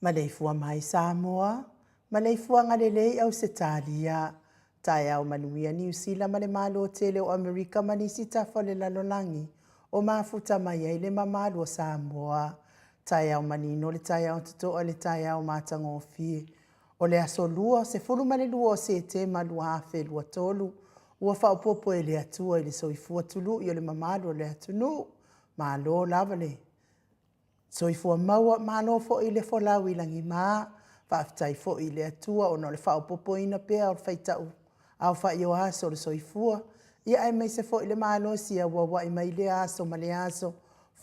Maleifua mai Samoa, Maleifua ngalelei au setalia, tai au manuia New Zealand male malo tele o Amerika manisi tafale lalolangi, o mafuta mai ai le mamalu o Samoa, tai au manino le tai au tutoa le tai au matangofi, o le asolua se fulu male lua o se te malua afe lua tolu, ua whaopopo e le atua i le soifua tulu i le mamalu o le atunu, malo lavale. Soifua maua malo fo i le folau i langi maa, whaafitai fo i le atua o no le whaopopo ina pea o whaitau au whai o aso le soifua. Ia ai mai se fo i le malo si a wawa i mai le aso ma le aso,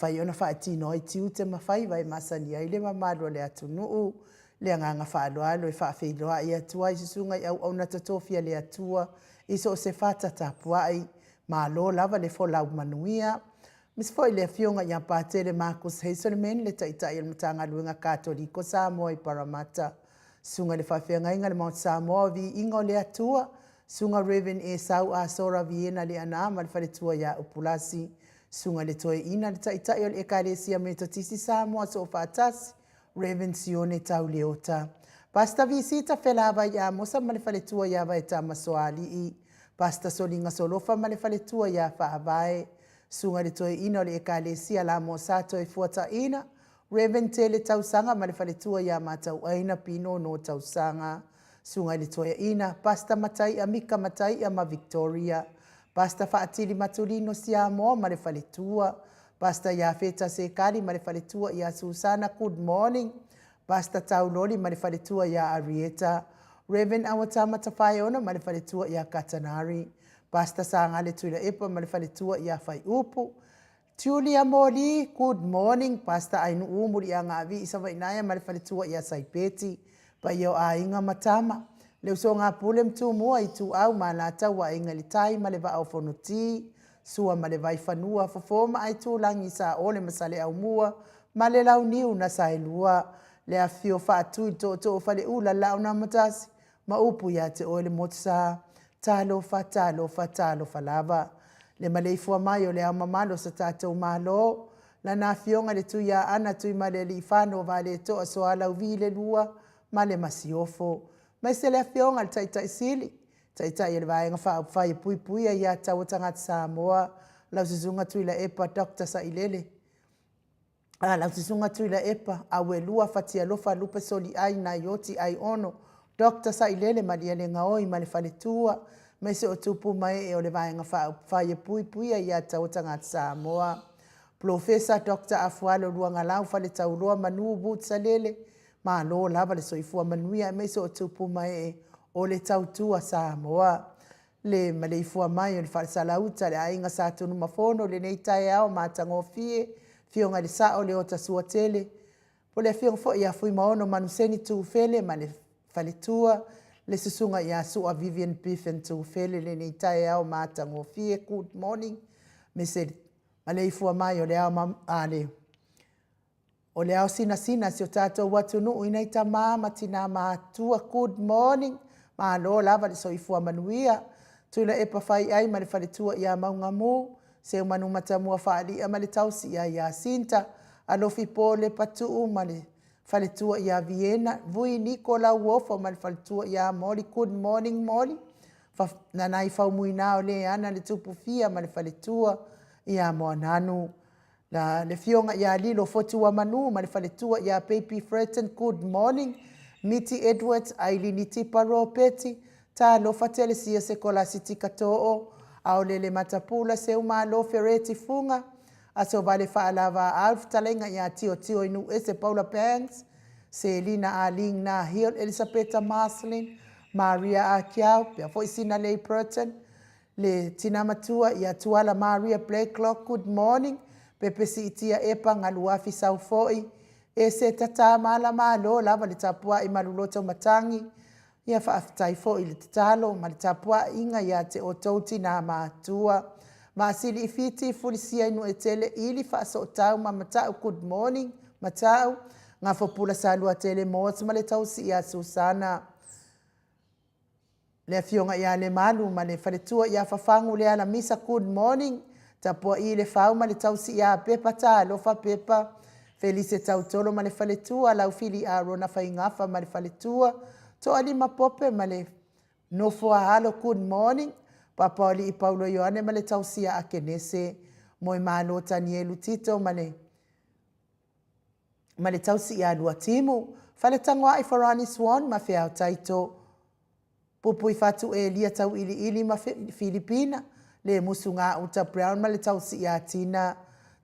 whai ona whaatino i tiu te mawhai vai masani ai le mamalo le atunuu, le anganga whaaloalo e whaafeiloa i atua i susunga i au na tatofia le atua, iso o se whata tapuai, malo lava le folau manuia, Mis foi le fionga ia patele Marcus Heiselman le taitai il matanga luenga katoliko Samoa i Paramata. Sunga le whawhianga inga le Mount Samoa vi ingo le atua. Sunga Reverend e sau a sora viena le anama le whaletua ia upulasi. Sunga le toe ina le taitai il ekaresia me totisi Samoa so whaatasi. Reverend Sione tau leota. Pasta visita felava ia mosa ma le whaletua ia vai tamasoali i. Pasta solinga solofa ma le whaletua ia whaavae. Sunga le toe ina o le ekalesia la mo sato e fuata ina. Reverend tele tausanga ma le whaletua ia matau aina pino no tausanga. Sunga le toe ina. Pasta matai a Mika matai a ma Victoria. Pasta whaatili matulino sia mo ma le whaletua. Pasta ia feta se kari ma le whaletua ia Susana. Good morning. Pasta tauloli ma le whaletua ia Arieta. Reverend awatama tawhai ona ma le whaletua ia Katanari. Pasta sanga le tuila epa ma le whaletua ia whai upu. Tulia Moli, good morning. Pasta ainu umuri a ngā vi isa wainaya ma le whaletua ia Saipeti. Pa iau a inga matama. Leo so ngā pule mtu mua i tu au ma nata wa inga li tai ma le va au fonuti. Sua ma le vai whanua fofoma ai tu langi sa ole masale au mua. Ma le lau niu na sa elua. Le a fio whaatu i to whale ula lau na matasi. Ma upu ia te ole motsa. Talo fa lava. Le Maleifua mai o le au mamalo sa tātou malo. La nā fionga le tuia ana tui ma le li whano va le toa so alau vi le lua ma le masiofo. Mai se le fionga le taitai sili. Taitai e le vaenga whai pui pui a ia tau tangat Samoa. Lau sizunga tui la epa Dr. Sailele. Lau sizunga tui la epa awe lua fatia lofa lupe soli ai na yoti ai ono. Dr. Sailele malia le ngaoi ma le whaletua, mai se o tupu mai e o le vaenga whaia pui pui a ia tau tangat Samoa. Professor Dr. Afualo luanga lau whale tauloa manu butsa lele, ma lo lava le soifua manuia mai se o tupu mai e o le tautua Samoa. Le Maleifua mai o le whalesalauta le ainga sa tunu mafono le nei tae ao ma tango fie, fionga le sao le o tasua tele. Po le fionga fo ia fui maono manuseni tu fele ma le whaletua, le susunga ia sua Vivian Biffen tu fele le nei tae au mātango fie, good morning. Me se Maleifua mai o le au ale. O le au sina sina si o tātou watunu i nei ta māma tina mātua, good morning. Ma lo lava le soifua manuia. Tuila epa whai ai ma le whaletua ia maunga mū. Se o manu matamua whaali a ma le tausi ia sinta. Alofi po le patuu ma le whaletua ia Vienna, vui Nicola Wolf o ma le whaletua ia Molly, good morning Molly. Nanai whaumui nao le ana le tupu fia ma le whaletua ia Moananu. Le fionga ia Lilo Fotua Manu ma le whaletua ia Baby Fretton, good morning. Miti Edwards, Ailini Tiparo Peti, ta lo fatele sia se kola siti katoo, au lele matapula se umalo fereti funga, aso vale whaalava alf talenga ia tio inu ese Paula Banks, Selina Aling na Hill, Elisabetta Marcelin, Maria Akiao, pia fo isina lei Burton, le tinamatua ia tuala Maria Blakelock, good morning, pepe si itia epa ngaluafi saufoi, ese tata mala malo lava le tapua i malulota matangi, ia whaafitai fo i le tatalo, ma le tapua inga ia te o tauti na mātua, Masili ifiti fulisia inu etele ili faso tau ma matau, good morning matau. Nga fopula salua tele moos ma le tausi ia Susana. Le fionga ia le malu ma le whaletua ia fafangu le ala misa, good morning. Tapua i le fau ma le tausi ia pepa ta lofa pepa. Felice tautolo ma le faletua lau fili a rona whaingafa ma le faletua. To alima pope ma le nofo a halo good morning. Papa oli I Paulo Ioane ma le tausia a kenese. Moi malo tanielu tito ma le tausi a lua timu. Fale tangwa I Farani Swan ma fea taito. Pupu I fatu e lia tau ili ma Filipina. Le musunga uta brown ma le tausi a tina.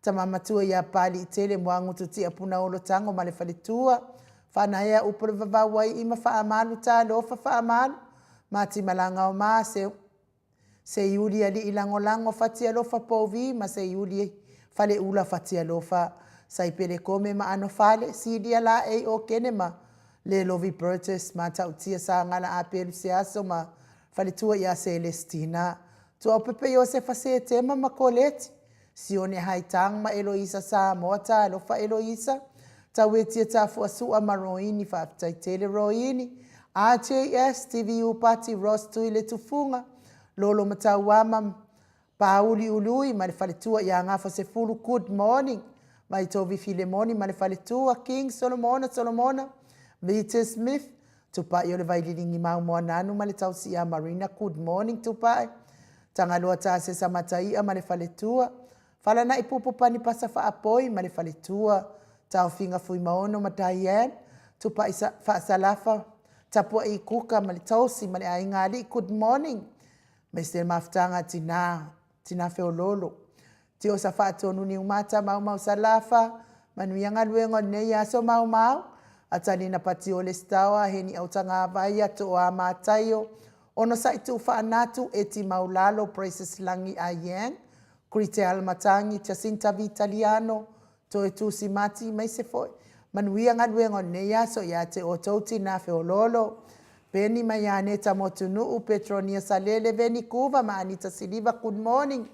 Tamamatua ia pali I tele mwangu tuti apuna olo tango ma le faletua. Whanaya upore vavawai ima wha amalu ta lofa wha amalu. Mati malanga o maa se yuli ali ilangolango fatia lofa povi ma se yuli fale ula fatia lofa. Sai pere kome ma ano fale sidi ala e o kene ma le lovi purchase ma tautia sa ngala apelu se aso ma faletua ia Celestina. Tua pepe Josefa se tema ma koleti. Sione haitang ma Eloisa Samoa ta lofa Eloisa. Tawetia ta fuasua ma roini fa taitele roini. RJS TVU Party Ross tuile tufunga. Lolo matawama pauli ului ma le faletua ia ngafa se fulu good morning. Ma I tovi Filemoni ma le faletua King Solomona. Vita Smith. Tupa i ole vaililingi mau moa nanu ma le tausi ia Marina good morning tupa. Tangaloa ta se samatai ma le faletua. Fala na ipupu pani pasa fa apoi ma le faletua. Tau finga fui maono ma Diane. Tupa isa fa salafa. Tapua I kuka ma le tausi ma le aingali good morning. Mese maftanga tina feololo. Tio sa fa tonu ni umata mau salafa. Manuianga luengo ne yaso mau. Atani na pati ole stawa heni au tanga vaya to a matayo. Ono sa itu fa anatu eti maulalo praises langi ayeng. Krite almatangi Jacinta Vitaliano to etu simati maise foi manuia luengo ne yaso ya te ototi na feololo Penny mayane tamotunu Petronia Salele veni kuva ma Anita Siliva good morning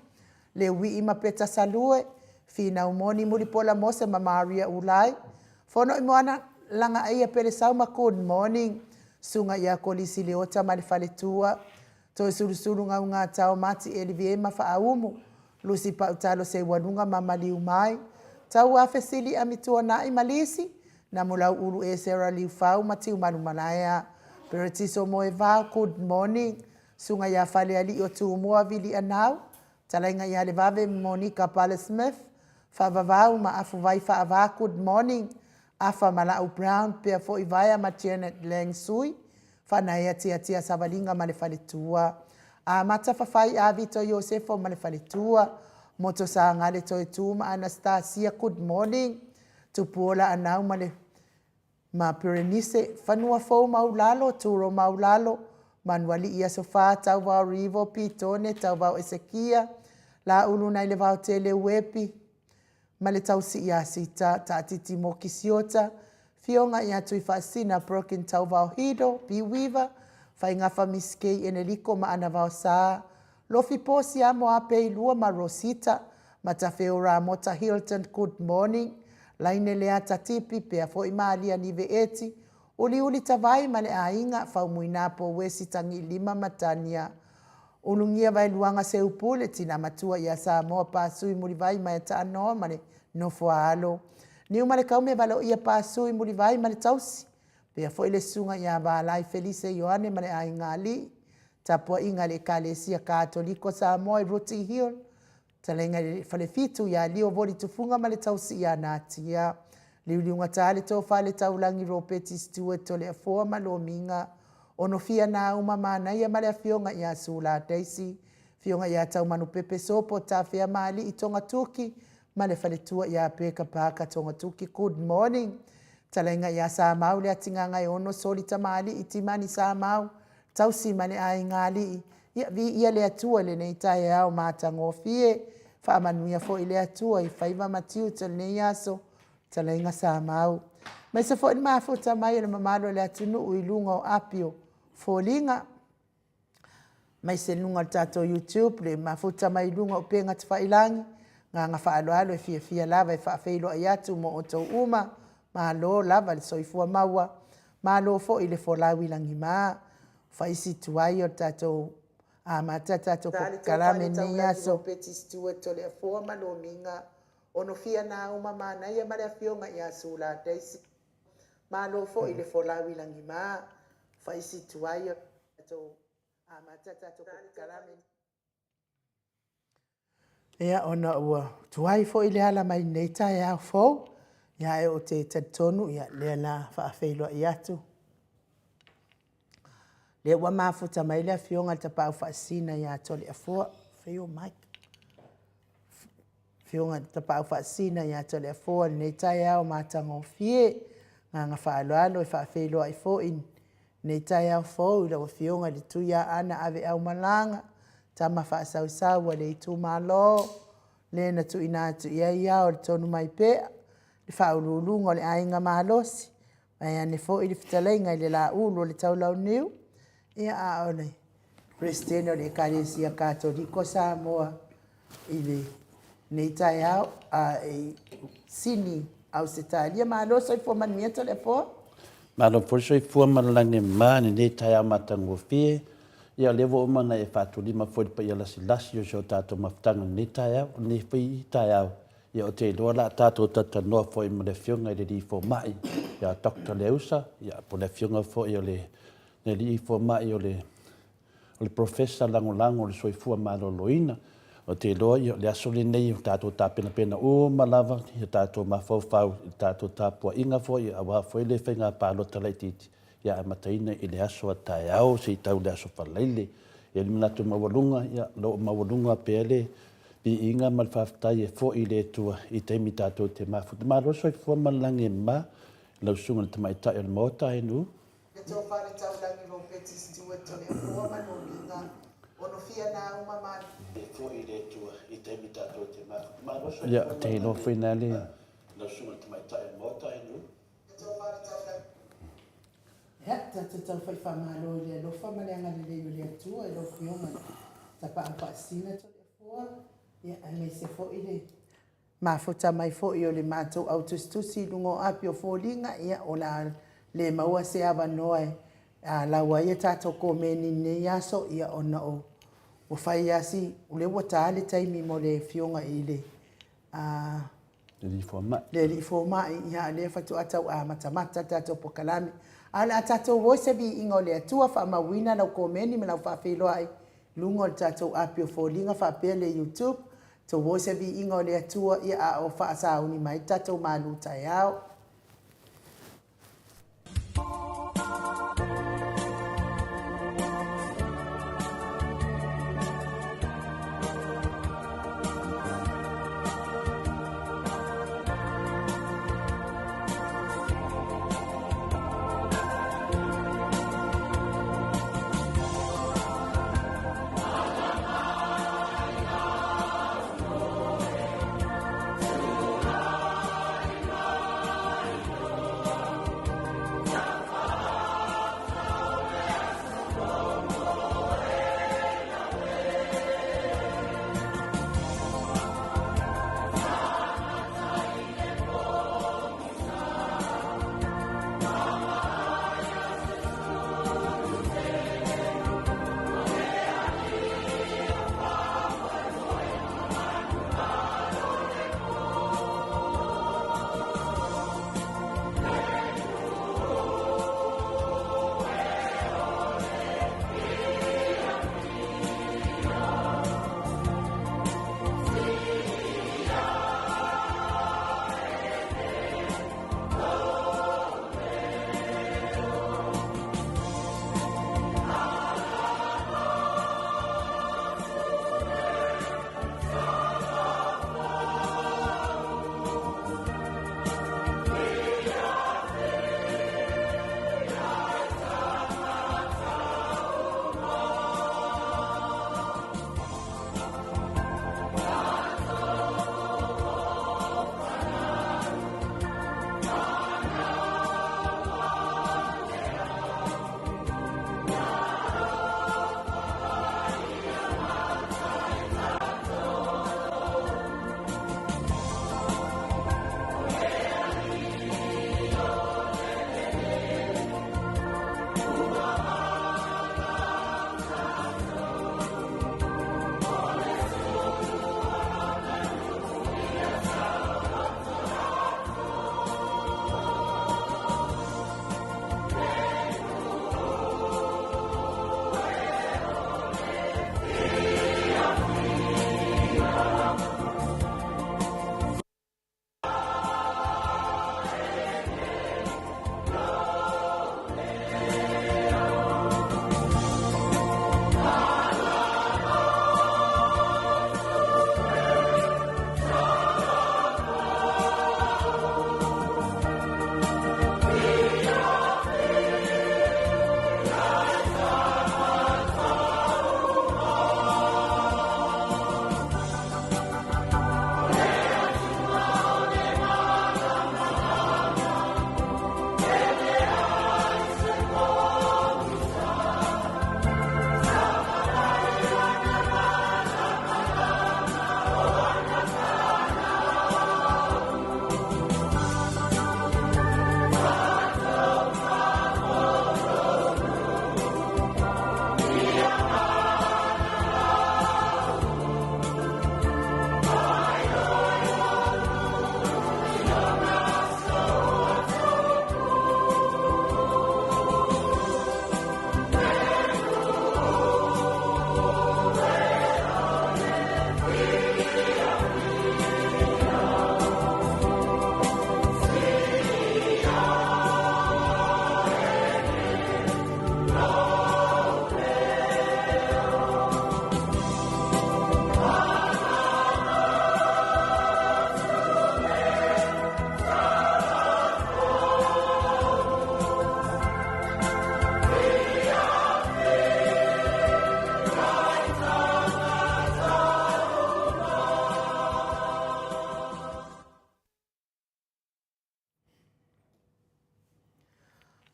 le wi ima peta salue fina umoni mulipola mose ma Maria Ulai fono imoana langa ia pele sauma good morning sunga ya kolisi leota malifaletua to sulusulu nga tao mati Eliviema fa aumu Lucy pautalo se wadunga mamali umai. Tau afesili amitua na imalisi. Na mula ulu e sera liufau mati umanumanaya. Peretiso moeva good morning. Sunga ya fale ali otu umua vili anau. Talainga ya levave Monica Palesmith. Favavau ma afuvai faava good morning. Afa malau brown pia fo ivaya ma Janet Lang sui. Fanaya tia savalinga malefaletua. Mata fafai avito Yosefo malefaletua. Moto sa ngale to etuma Anastasia good morning. Tupuola anau male ma Perenise fanua fo maulalo turo maulalo manuali ia sofa tau vau rivo pitone tau vau Esekia la uluna ile vau tele wepi male tau si ia sita tatiti mokisiota fionga ia tuifasina broken tau vau hido biwiva faingafa miskei eneliko ma anavao saa. Lofi posi amo ape ilua ma Rosita. Matafeora mota Hilton good morning. Laine lea tatipi pea fo imalia nive eti. Uli tavai male ainga fau muinapo wesi tangi lima matania. Ulungia vai luanga se upule tina matua ya Samoa pasui mulivai maeta anoa male nofua alo. Ni umale kaume valo ia pasui mulivai male tausi. Pea fo ile sunga ya balai Felice Yohane male aingali. Tapua inga le kalesia katoliko Samoa Ruti Hill. Talenga fale fitu ya lio voli tufunga male tausi ya natia. Liuliunga tale to fale taulangi ropeti stue tole afoa malominga. Ono fia na umamana ya male fionga ya sula daisi. Fionga ya tau manu pepe sopo tafia mali itonga tuki. Male fale tua ya peka paka tonga tuki good morning. Talenga ya Samau le atinganga ono soli tamali itimani Samau. Tausi mane ai ngali ia le atua le nei tai au matango fie fa manuia fo ile atua I faiva matiu tel nei aso talenga Samau mai se fo ma fo tamai le mamalo le atunu uilunga o apio fo linga mai se lunga tato YouTube le ma fo tamai lunga o penga tfailangi nga fa alo fie lava fa feilo ayatu mo oto uma ma lo lava le soifua maua ma lo fo ile fo lawi langi ma faisi tuayo tato mata tato kalame ni yaso peti stue tole fo malominga ono fia na uma mana ia mare afionga ia sula teisi malo fo ile fo lawi langi ma faisi tuai to amatata to karame ia ona ua tuai fo ile ala mai nei tai au fo ia e o te tonu ia le na faafeilo ia tu le ua mafuta mai le afionga te pau faasina ia tole afua feo Mike fionga te pau faasina ia tole afua nei tai au matango fie nga faaloalo e faafeilo ai fo in nei tai au fo ila ua fionga le tuia ana ave au malanga tama faasausaua le itu malo le na tu ina atu ia o le tonu mai pea le faululunga o le ainga malosi mai ane fo i le fitalainga i le la ulu o le taulau niu ia a ole Christiano le Ekalesia Katoliko Samoa i le nei tai au a e sini au se talia maloso i fo manuia le fo malo porso i fo malange mani nei tai au matango fie ia levo mana e fatulima foi pa ia lasi o so tato maftanga ni tai ni fi tai au ia o te loa la tato tata no foi mo le fionga le di fo mai ia Dr. Leusa ia po le fionga fo ia le di fo mai o le professor lango le soifua malo loina o te loa ia le asole nei tato tapena pena o malava ia tato mafau tato tapo inga fo ia wa foi le fenga palo talaititi ia mataina i le aso a tae au se i tau le aso whalaile. Ia li manatu mawalunga, ia lo mawalunga pele i inga malwhaftai e fo i le tua i teimi tātou te mafuta. Ma roso i fua malange ma, lau sunga le tamaitai o le mota e nu. Le tō whare tau langi lo peti stua tone a fua manolinga, ono fia na uma mani. E fo i le tua i teimi tātou te mafuta. Ma roso ia te ilo whina le. lau sunga le tamaitai o le mota e nu. Le tō whare tau langi. Ja, tau fai whamalo le lofa maleanga le leo le atua e lo fionga ta pa sina to le fua ia ai me se fo ile mafuta mai fo i o le matou autostusi lungo api o folinga ia o la le maua se ava noe a laua ia tatou komeni ne yaso ia ona o fai asi o le wata le taimi mo le fionga i le le li fo mai ia le fatu atau a matamata tatou pokalami ala tatou voice bi ingo le atua fa mawina na komeni me na fa filo ai lungo tatou apio folinga fa pele YouTube to voice bi ingo le atua ia o fa sa uni mai tatou maluta yao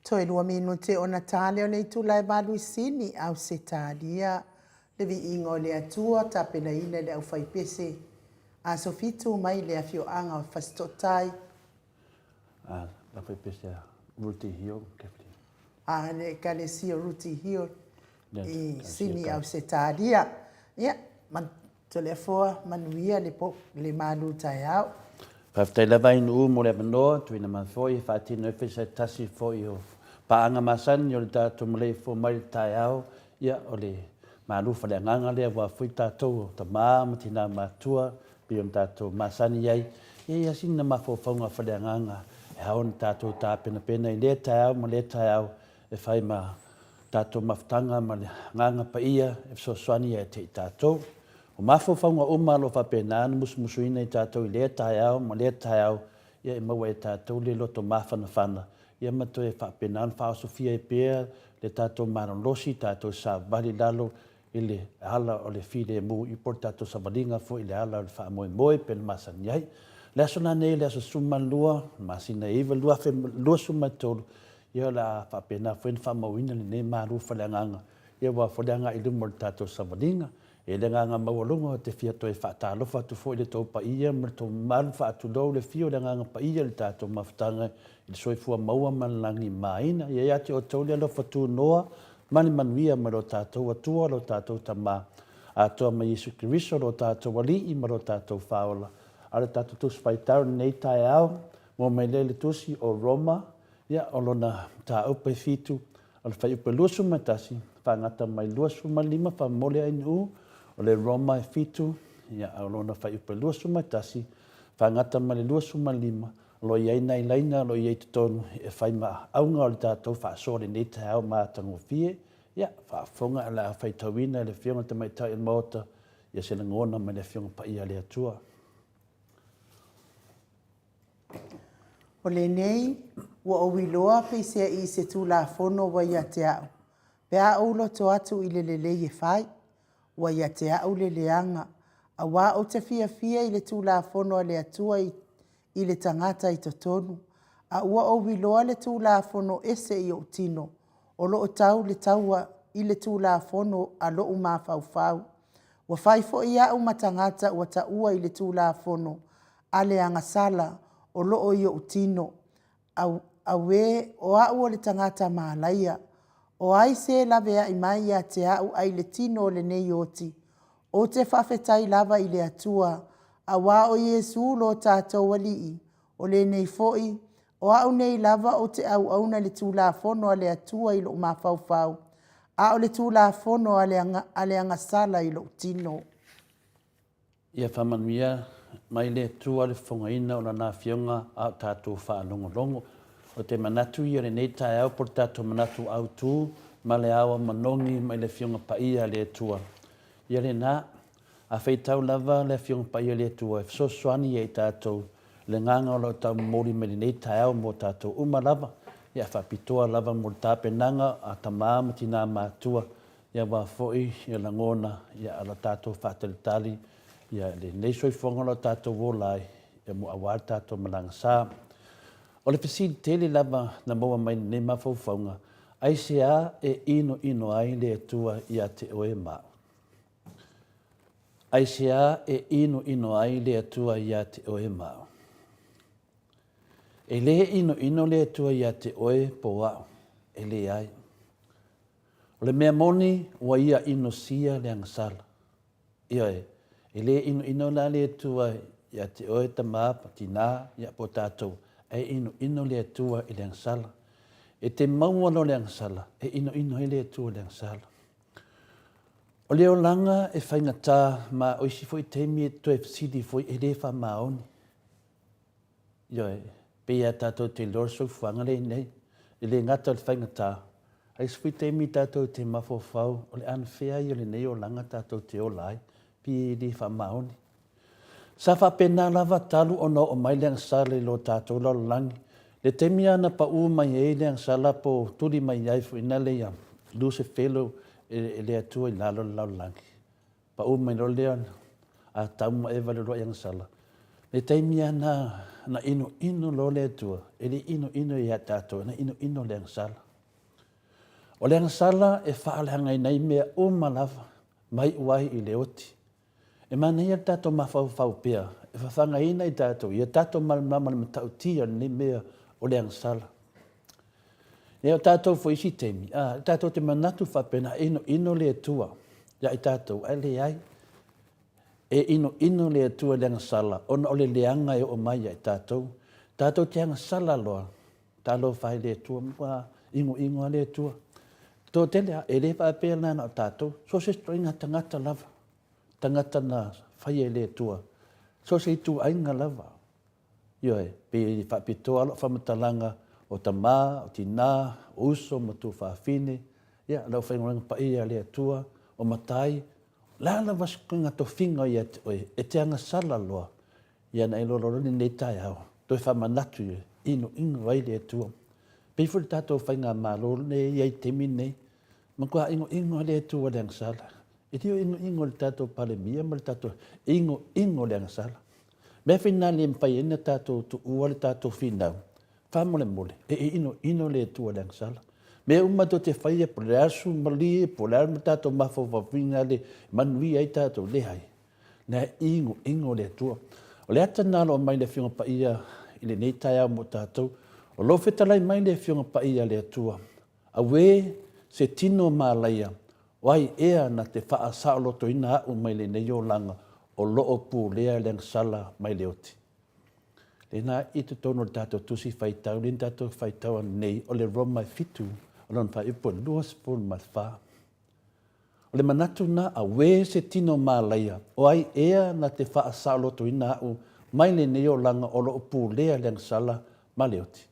Toi lua minute o Natale o le itulai Maluisini au se talia. Le vi ingo le atua tapena ina le au faipese. A sofitu mai le afio anga o fastotai. La faipese ruti hio kefri. A le kalesi o ruti hio. I sini ka. au se talia. Ia, man telefoa manuia le malu tai au. Paftai lava inu mo le manoa, tuina man foi, whaatino e whesa tasi foi o paanga masan, o le tātou Maleifua mai le tai au, ia o le malufa le anganga lea, wa fui tātou o ta māma, tina mātua, pi on tātou masani iai, ia sina mawhawhaunga whale anganga, e haon tātou tā pena pena, i le tai au, ma le tai au, e whai ma tātou mawhtanga, ma le nganga pa ia, e fsoswani e te i tātou, o mawhawhaunga o malo whapena, musu ina i tātou i le tai au, ma le tai au, ia e maua e tātou le loto mawhana whana, ia mato e whapena, wha Sofia e pēr, le tātou maranlosi, tātou sa vali lalo, i le ala o le file mu, i por tātou sa valinga fo, i le ala o le wha moe moe, pen masan iai. Le aso na nei, le aso suman lua, masina iwa lua, lua suman tolu, ia la whapena, fwen wha mauina le nei maru whaleanganga, ia wa whaleanga i lumor tātou sa valinga, e le nganga mawalunga te fia toi whaatalofa tu fo i le tau pa ia, ma tau maru whaatulou le fio le nganga pa ia le tātou mawhtanga, i le soifua maua malangi maina, ia ia te o tau le alofa tu noa, mani manuia ma lo tātou atua, lo tātou tama, atoa ma Yesu Kiriso, lo tātou alii, ma lo tātou whaola. Ale tātou tusi paitau nei tai au, mo mai lele tusi o Roma, ia o lona tā upe fitu, o le whai upe luasu matasi, whangata mai luasu malima, wha mole aini u, o le Roma e fitu, ia o lona whai upe luasu matasi, whangata mai luasu malima, lo iei nei leina, lo iei tutonu, e whai ma aunga o le tātou whaasore nei te hao mātango fie, ia, whaafonga ala a whai tauina, le whionga te mai tau e mota, ia se na ngona mai le whionga pa ia le atua. O le nei, ua o wiloa peisea i se tū la fono wa ia te au. Pea au loto atu i le lei e whai, wa ia te au le leanga, a wā o te fia i le tū la fono le atua i le tangata i totonu, a ua o wiloa le tū la fono ese i o tino, o lo o tau le taua i le tū la fono a lo uma fau. Wa whai fo ia au matangata ua ta ua i le tū la fono, a le angasala, o loo i o tino, a we o au le tangata maalaia, o ai se lavea i mai a te au ai le tino o le nei oti, o te whawhetai lava i le atua, a wā o Yesu lo tātou alii, o le nei foi, o au nei lava o te au na le tūla fono a le atua i lo mawhauwhau, a o le tūla fono a le angasala i lo tino. Ia whamanuia, mai le tua le whongaina o na nā whionga au tātou whaalongolongo. O te manatu i ore nei tai au por tātou manatu au tū, ma le awa manongi mai le whionga pa ia le tua. Ia le nā, a whaitau lava le whionga pa ia le tua, e fsoswani i tātou, le nganga o lo tau mori me le nei tai au mo tātou uma lava, ia whapitoa lava mo tāpenanga a tamāma tina mātua, ia wā foi, ia langona, ia ala tātou whātalitali, ia le nei soifonga lo tātou wolai, ia mo awar tātou malanga sā. O le pisi tele lava na maua mai nei mawhauwhaunga, ai se a e ino ai le atua i a te oe mao. Ai se a e ino ai le atua i a te oe mao. E le ino le atua i a te oe po wao, e le ai. O le mea moni wa ia ino sia le angasala. Ia e le ino la le atua i a te oe ta maapa tina i a po tātou. E ino le atua i le angasala. E te maua lo le angasala, e ino i le atua le angasala. O leo langa e whaingatā, ma oisi foi teimi e toi fsidi foi e le wha maoni. Io e, pia tātou te lorso fuanga le nei, e le ngata le whaingatā. Ai foi teimi tātou te mawhawhau, o le anwhea i o le nei o langa tātou te o lai, pia e le wha maoni. Sa whapena lava talu o no o mai leang sale lo tātou lo langi. Le temi ana pa u mai e leang sala po turi mai iai fu ina le ia. Luse felo e le atua i lalo lau langi. Pa u mai lo leang a tauma e vale roa yang sala. Le taimia na ino lo le tua, e le ino ia tātou, na ino le sala. O le sala e whaaleanga i nei mea o malawa, mai uai i le oti. E mana ia tātou mawhau pia, e whawhanga ina i tātou, ia tātou malamama le matau tia ni mea o le sala. E o tātou fo isi teimi, tātou te manatu whapena ino le tua, ia i tātou, ai le ai. E ino le tua le sala, ona o le leanga e o mai i tātou. Tātou te anga sala loa, tālo whai le tua, mua ingo le tua. Tō telea, e le whapea nana o tātou, so se stoinga tangata lava, tangata na whai e le tua, so se itu ainga lava. Ioe, pe whapitoa alo whamatalanga o ta mā, o tina, o uso, ma tu whawhine, ia, lau whaingoranga pa ia le tua, o matai, lala waskunga to whinga i ate oe, e te anga sala loa, ia na ilororoni nei tai hao, toi whamanatu ino ai le tua. Peifu tātou whainga māloro nei, iai temi nei, ma kua ingo le tua le sala. E tio ingo le tātou palemia, ma le tātou ingo le sala. Mea whina le mpai ina tātou tu ua le tātou whinau, whamole, e ino le tua le sala. Mea umato te whaia po le asu malie, po le arma tātou mawhawhawhinga le manui ai tātou le hai. Nea ingo le tua. O le ata nalo o mai le whiunga pa ia i le nei tai au mo tātou, o lo whetalai mai le whiunga pa ia le tua. A we se tino mālaia, wai ea na te wha saoloto ina au mai le nei o langa, o loo pū lea le sala mai le oti. Le nā i te tono le tātou tusi whaitau, le tātou whaitau nei o le roma fitu, o lon wha ipo luas pōn matwha. O le manatu na a we se tino mālaia, o ai ea na te wha saoloto ina au mai le nei o langa o loo pū lea le sala mai le oti.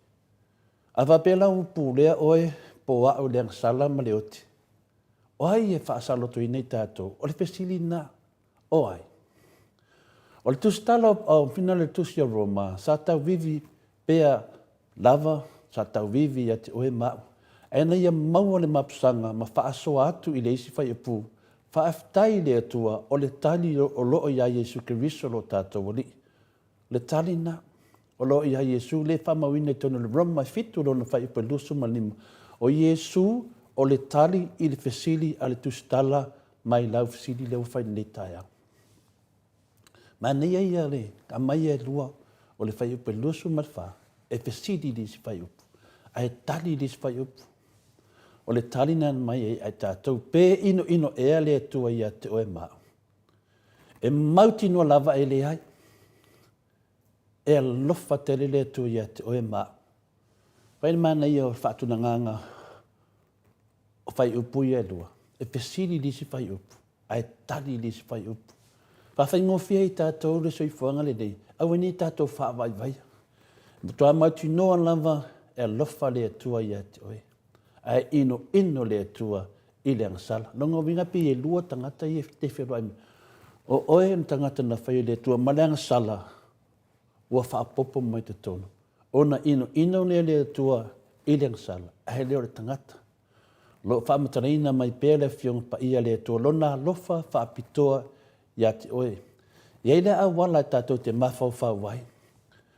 A wapela u pū lea oe po au le sala mai le oti. O ai e wha saoloto ina i tātou, o le pesili na, o ai. O le tustala o whina le tusi o Roma, sa tau vivi pea lava, sa tau vivi a te oe mau. E na ia maua le mapusanga, ma whaasoa atu i le isi whai upu, whaaftai le atua o le tali o loo ia Jesu Keriso lo tātou li. Le tali na, o loo ia Jesu, le whamawina i tono le Roma fitu lo na whai upu lusu malima. O Jesu, o le tali i le fesili a le tustala mai lau fesili leo whai nei taia. Ma nei ia le, ka mai e lua o le whai upu lusu malwha, e fesili li si whai upu, a e tali li si whai upu. O le talina mai ai tātou, pē ino ea le atua ia te oe mau. E mauti noa lava e le ai. E alofa te le atua ia te oe mau. Pai mana ia o whaatuna nganga o whai upu ia lua. E pesiri lisi whai upu. A e tali lisi whai upu. Whawhai ngofia i tātou le soifuanga le nei. Awe ni tātou whaawai vai. Mutua mauti noa lava e alofa le atua ia te oe. Ai ino le atua i le angasala. Longa winga pi e lua tangata i te wherua imi. O oe tangata na whai le atua ma le angasala ua whaapopo mai te tono. Ona ino le atua i le angasala. Ai leo le tangata. Lo whaamatarina mai pēle whionga pa ia le atua. Lona lofa whaapitoa ia te oe. Iei le awala tātou te mawhau whawai.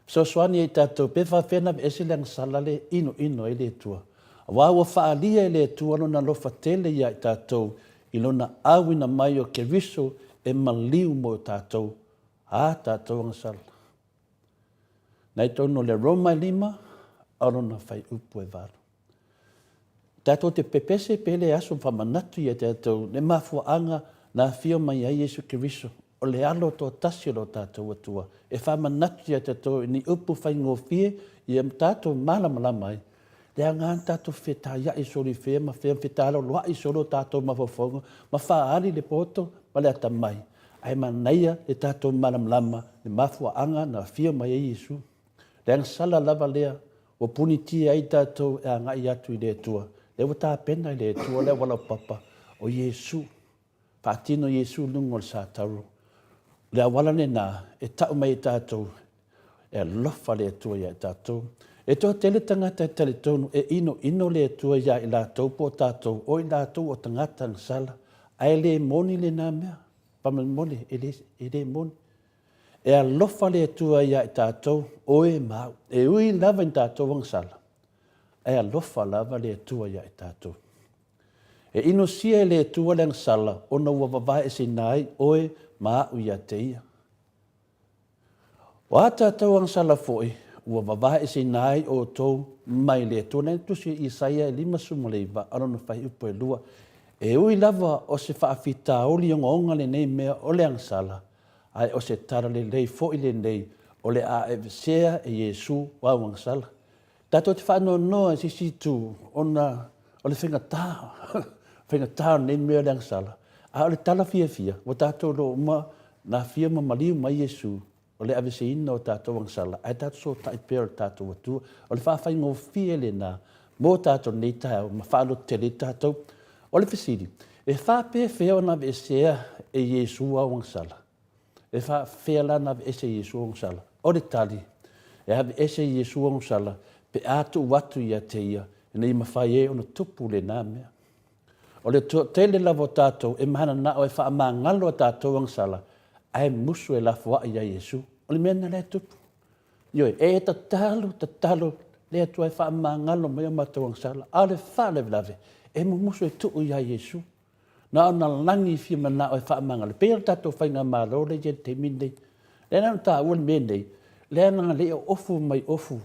So swani e tātou pe whawhena ese le angasala le ino i le atua. Wa ua whaalia e le tua lona lofa tele ia i tātou i lona awina mai o Keriso e maliu mo tātou a tātou angasala. Nei tono le Roma 5 a lona whai upu e wāru. Tātou te pepese pele aso whamanatu ia tātou ne mafuanga na whio mai a Jesu Keriso o le alo tō tasi lo tātou atua. E whamanatu ia tātou ni upu whai ngofie i am tātou malamalama ai. Le angan tātou whetaya i sori whea, ma whea whetala loa i soro tātou mawhawhonga, ma whaari le poto, ma le atamai. Ai manaia le tātou malamlama, le mafua anga na whio mai e Jesu. Le angasala lava lea, o punitia ai tātou e angai atu i le tua. Le wata pena i le tua, le wala papa, o Jesu. Whaatino Jesu lungo le sātaru. Le awala ne nā, e tau mai tātou, e lofa le tua ia tātou. E toa tele tangata e tele tonu e ino le atua ia i lātou po tātou o i lātou o tangata angasala. Ai le moni le nā mea, pamal moni, e le moni. e alofa le atua ia i tātou oe mau. E ui lava i tātou wangsala. E alofa lava le atua ia i tātou. E ino sia le atua le angsala ona ua vavai e sinai oe mau ia te ia. O a tātou angsala foi, ua vavai e sinai o tou mai le atua. Nai tusi Isaia e 5 sumaleiva, arona fai upo e lua. E ui lava o se whaafita oli o ngonga le nei mea o le angsala. Ai o se tara le lei fo i le nei o le a evesea e Yesu wa wangsala. Tato te whanau noa si si tu ona o le whingatā nei mea le angsala. A o le tala fia, o tato lo uma na fia ma maliu mai Yesu o le aveseina o tato wangsala. Ai tato so tai pēr o tato watua. O le whawhai ngō fia le nā mō tato nei tau ma whalo te le tato. O le fesiri, e whapea whea na vesea e Yesu wa wangsala. E whea lana ese Yesu wangsala. O le tali, e have ese Yesu wangsala, pe atu watu ia te ia, e nei mawhai e ona tupu le nā mea. O le tele lavo tātou, e mahana na o e wha ma ngalo tātou wangsala, ai musu e lafua ia Yesu. O le mena le tupu. Ioi, e ta talo, le atu e wha ma ngalo mea mata wangsala, a le wha lave, e musu e tuu ia Yesu. Na ona langi fia mana o e whaamanga. Le pēr tato whainga mālo le jen te minei. Le nana tā ua menei. Le nana le o ofu mai ofu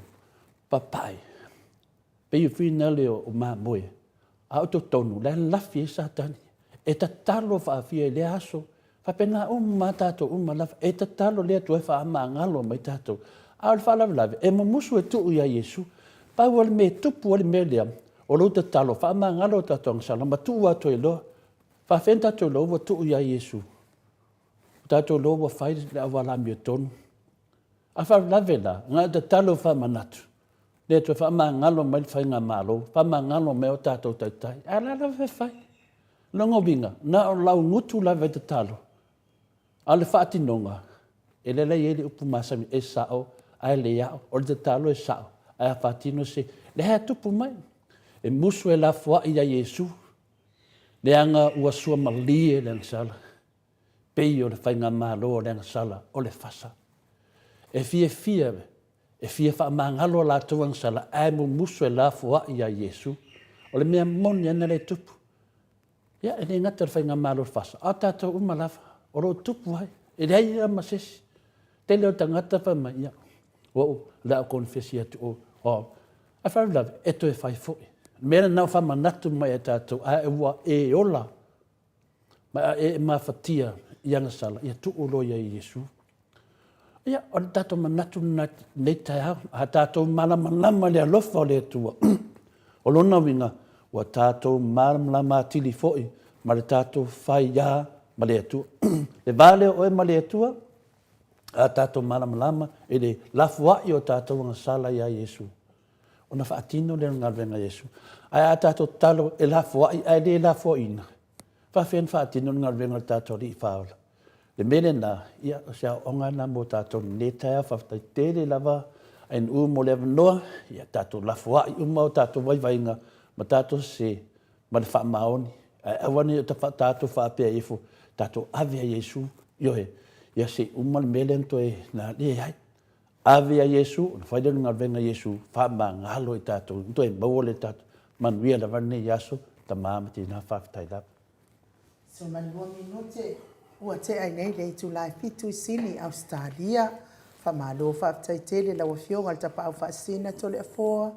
papai. Pei whina le o mā moe. A o tonu, le lafi e satani. E ta talo whaafia le aso. Whapena mā tato lafi. E ta talo le atu e whaamangalo mai tato. A o le whaalawe. E musu e tuu ia Yesu. Pau o le me tupu o le me lea. O lo te talo whaamangalo tato angsala. Ma tuu atu e loa. Whawhen tātou loa tuu ia Yesu. Tātou loa whai le awala mi o tonu. A whalawe la, ngā te talo whamanatu. Le tu whamangalo mai whainga mālo, whamangalo mai o tātou taitai. A la whai. Longo winga, nā o lau ngutu la wai te talo. A le whaatinonga, e le lei ele upu masami e sao, ai le iao, o le te talo e sao. Ai a whaatino se, le hea tupu mai. E musu e la fua ia Yesu. Le anga ua sua malie le angsala. Pei o le whainga mālo le angsala o le whasa. E fia whaamangalo la tu angsala ai mu musu e la fua ia Yesu. O le mea moni ana le tupu. Ia, e le ngata le whainga mālo le whasa. A tātou umalafa, o ro tupu hai. E le ai ama sesi. Te leo tangata whama ia. O la o konfesi atu o. A whaulawe, e to e whai fui. Mera nau whamanatu mai e tātou, a e ua e ola, ma e mawhatia i angasala, i a tuulo ia i Yesu. Ia, o le tātou manatu nei tai hau, a tātou malamalama le alofa o le atua. O lona winga, ua tātou malamalama atili foi, ma le tātou whai ia ma le atua. Le vale o e ma le atua, a tātou malamalama, e le lafua i o tātou angasala ia Yesu. Ona whaatino le ngalwenga Yesu. Ai a tātou talo e la fuai, ai le la fuaina. Whawhen whaatino ngalwenga tātou li whaola. Le mele na, ia o sea onga na mo tātou netea whaftai tere lava, ain mo le noa, ia tātou la fuai, o tātou waiwainga, ma tātou se, ma le wha maoni. Ai awani o tātou whaapea efo, tātou ave a Yesu, iohe, ia se le mele nto e na le hai. Ave a Yesu, na whaidea ngā venga Yesu, whaama ngalo i tātou, nto e mawole tātou, manuia la vane yaso, ta māmati nā whaafitai lapa. So manua minote, ua te ai nei le tu lai fitu i sini Australia, whamalo whaafitai tele la wafionga le tapa au whaasina tole a foa,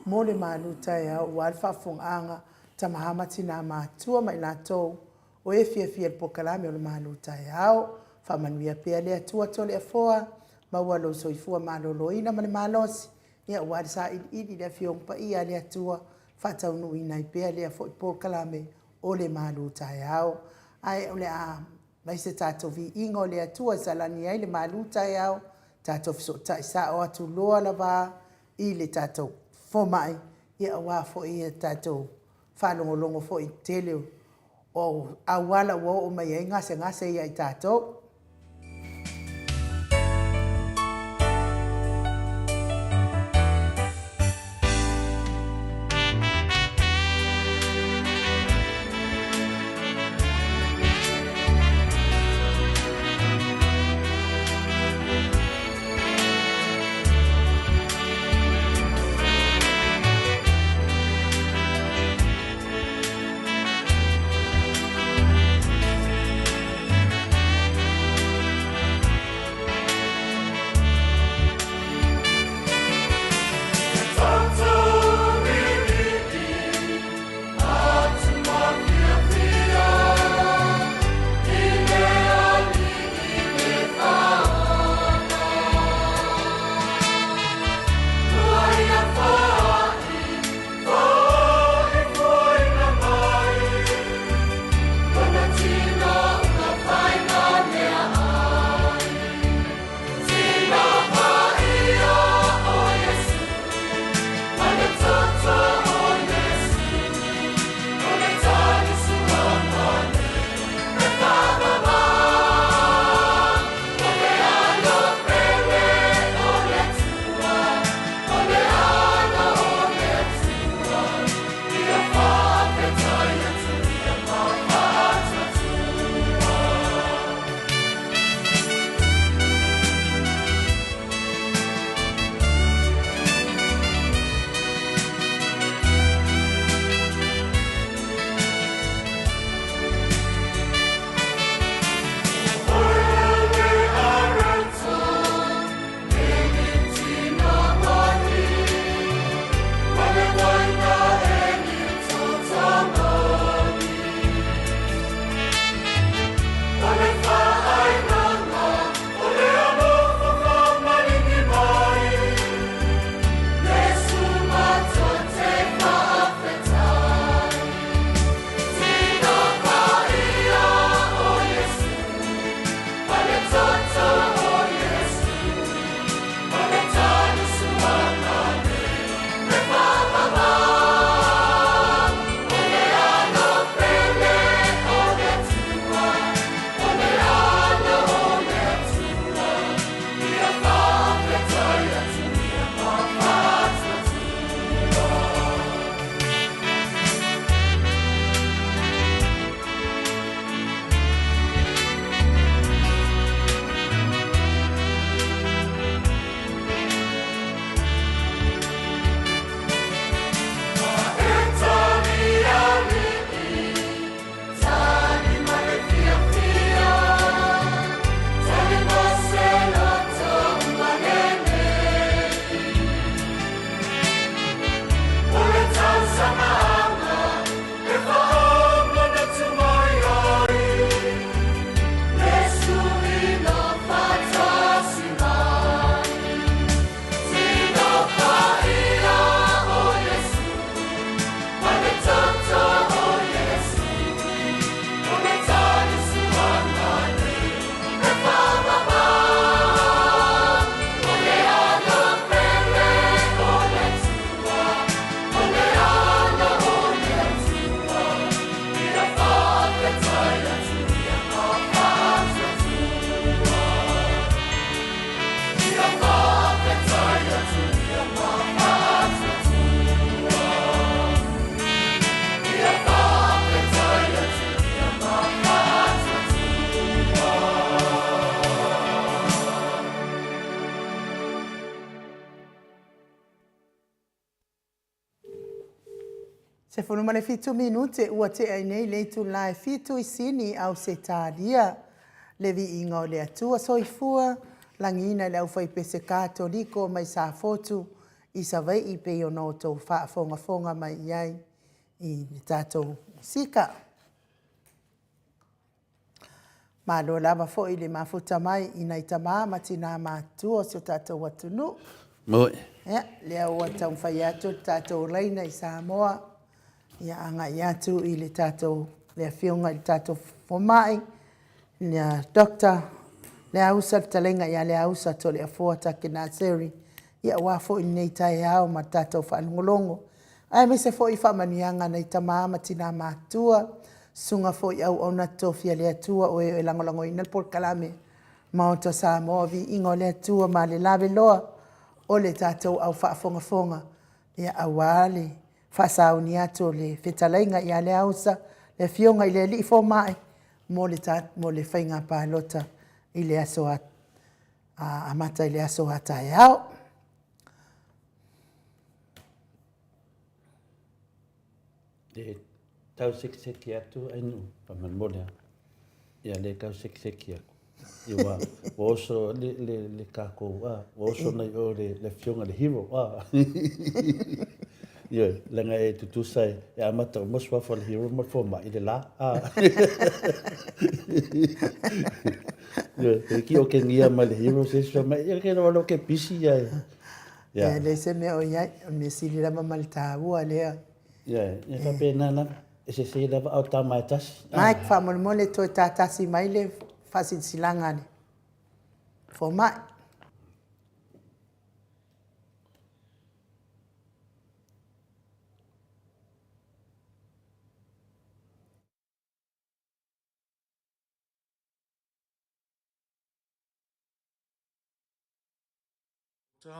mo le manu tai au wal whaafonga ta mahamati nā mātua mai nā tau, o e fia le pokalame o le manu tai au, whamanuia pia le atua tole a foa, maua lo soifua maloloina ma le malosi ia ua le saʻiliʻili le afioga paia le atua faataunuuina i pea lea foʻi pokalame o le malu taeao ae o le a mai se tatou viiga o le atua salani ai le malu taeao tatou fesootaʻisao atu loa lava i le tatou fomaʻi ia auā foʻi ia tatou faalogologo foʻi tele o auala ua oo mai ai gasegase ia i tatou. Se whanumane fitu minute ua te ai nei leitu lai fitu I sini au se tālia. Levi inga o le atua soifua, langina le au fai pese kātoliko mai sa fotu, I sa vai I pe o no tau whaafonga mai iai I tātou sika. Mālo lava fo I le mafuta mai I nei tamā matina mātua so tātou watunu. Moi. Lea ua tau whai atu tātou reina I Samoa. Ia anga I atu I le tātou, lea whiunga I tātou whomai. Lea dokta, lea usa talenga ia lea usa to lea fuata ki nā seri. Ia wafo I nei tai au ma tātou whanungolongo. Ai me se fo I whamanianga nei tamā tina mātua. Sunga fo I au ona tofia lea tua o e langolango I Nalpol Kalame. Maota Samoa vi ingo lea tua ma le lawe loa. O le tātou au whaafonga. Ia awale. Whasauni atu le whetalainga I ale ausa. Le whiunga I le li fo mai. Mo le whainga pālota I le aso amata I le aso atai au. E tau sekiseki atu ainu pamanmolea. Ia le kau sekiseki aku. Iwa oso le kako oso nei o le whiunga le hero Ia langa e tutusai e amata o moswa for le hero mo fo mai le la Ia ki o ke ngia ma le hero se so mai ia ke no lo ke pisi ia Ia le se me o ia me sili la mamalta ua lea. Ia fa pena na e se lava au tamaitas. Mai fa mole to tatasi mai le fasin silangane. Fo mai.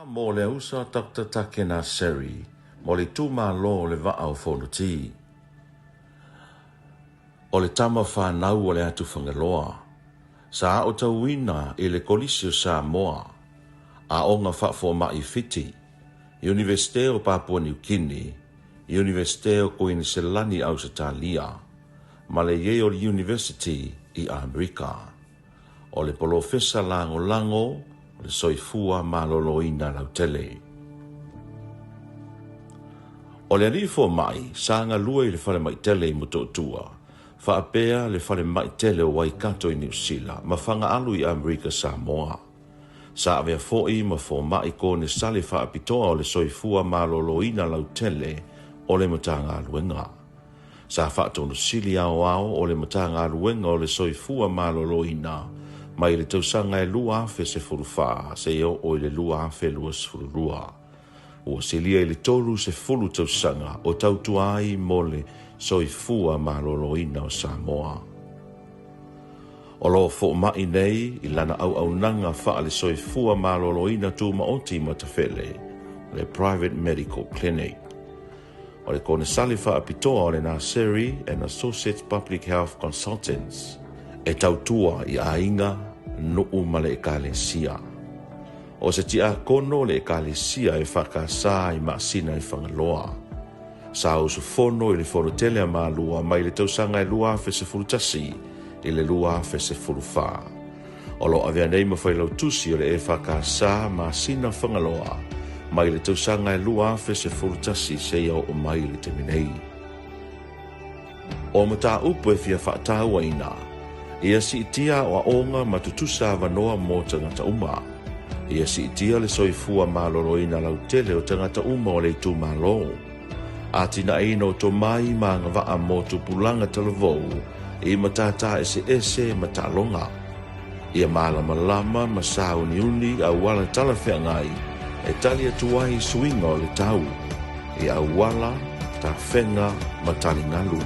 Mo le usa Dr. Takena Seri, mo le tuma lo le va au foluti. O le tama whanau o le atu whangeloa. Sa o tauina I le kolisio Samoa, a o ngā whafo mai fiti, Universite o Papua New Guinea, Universite o Queenselani Australia, ma le Yale University I Amerika. O le polofesa lango, le soifua maloloina lautele. O le alifo mai, sanga lua I le fale mai tele I mutotua, whaapea le fale mai tele o Waikato I New Zealand, ma whanga alu I Amerika Samoa. Sa avea foi ma fo mai ko ne sale whaapitoa o le soifua maloloina lautele o le matanga aluenga. Sa whaatonu sili ao o le matanga aluenga o le soifua maloloina, mai le tausanga e lua afe se furuwha, se o le lua afe lua sfururua. O silia I le tolu se fulu tausanga o tautuai mo le soifua maloloina o Samoa. O lo fo mai nei I lana au nanga wha le soifua maloloina tu maoti matawhele, le private medical clinic. O le kone sali wha apitoa o le Nursery and Associates Public Health Consultants, e tautua I ainga nuu ma le ekalesia. O se tia kono le ekalesia e whakasa I maasina I whangaloa. Sa usu fono I le forotele a malua mai le tausanga e lua fe se furutasi I le lua fe se furufa. O lo avea nei ma whailau tusi o le e whakasa maasina whangaloa mai le tausanga e lua fe se furutasi se iau o mai le teminei. O mata upu e fia whaataua ina, ia si itia o aonga matutusa vanoa mo tangata uma. Ia si itia le soifua maloloina lautele o tangata uma o le tu malo. Atina ino to mai manga waa mo tupulanga talavou, I matata ese matalonga. Ia malama masau niuni a wala talafea ngai, e talia tuai suinga o le tau. Ia wala ta fenga matalingalu.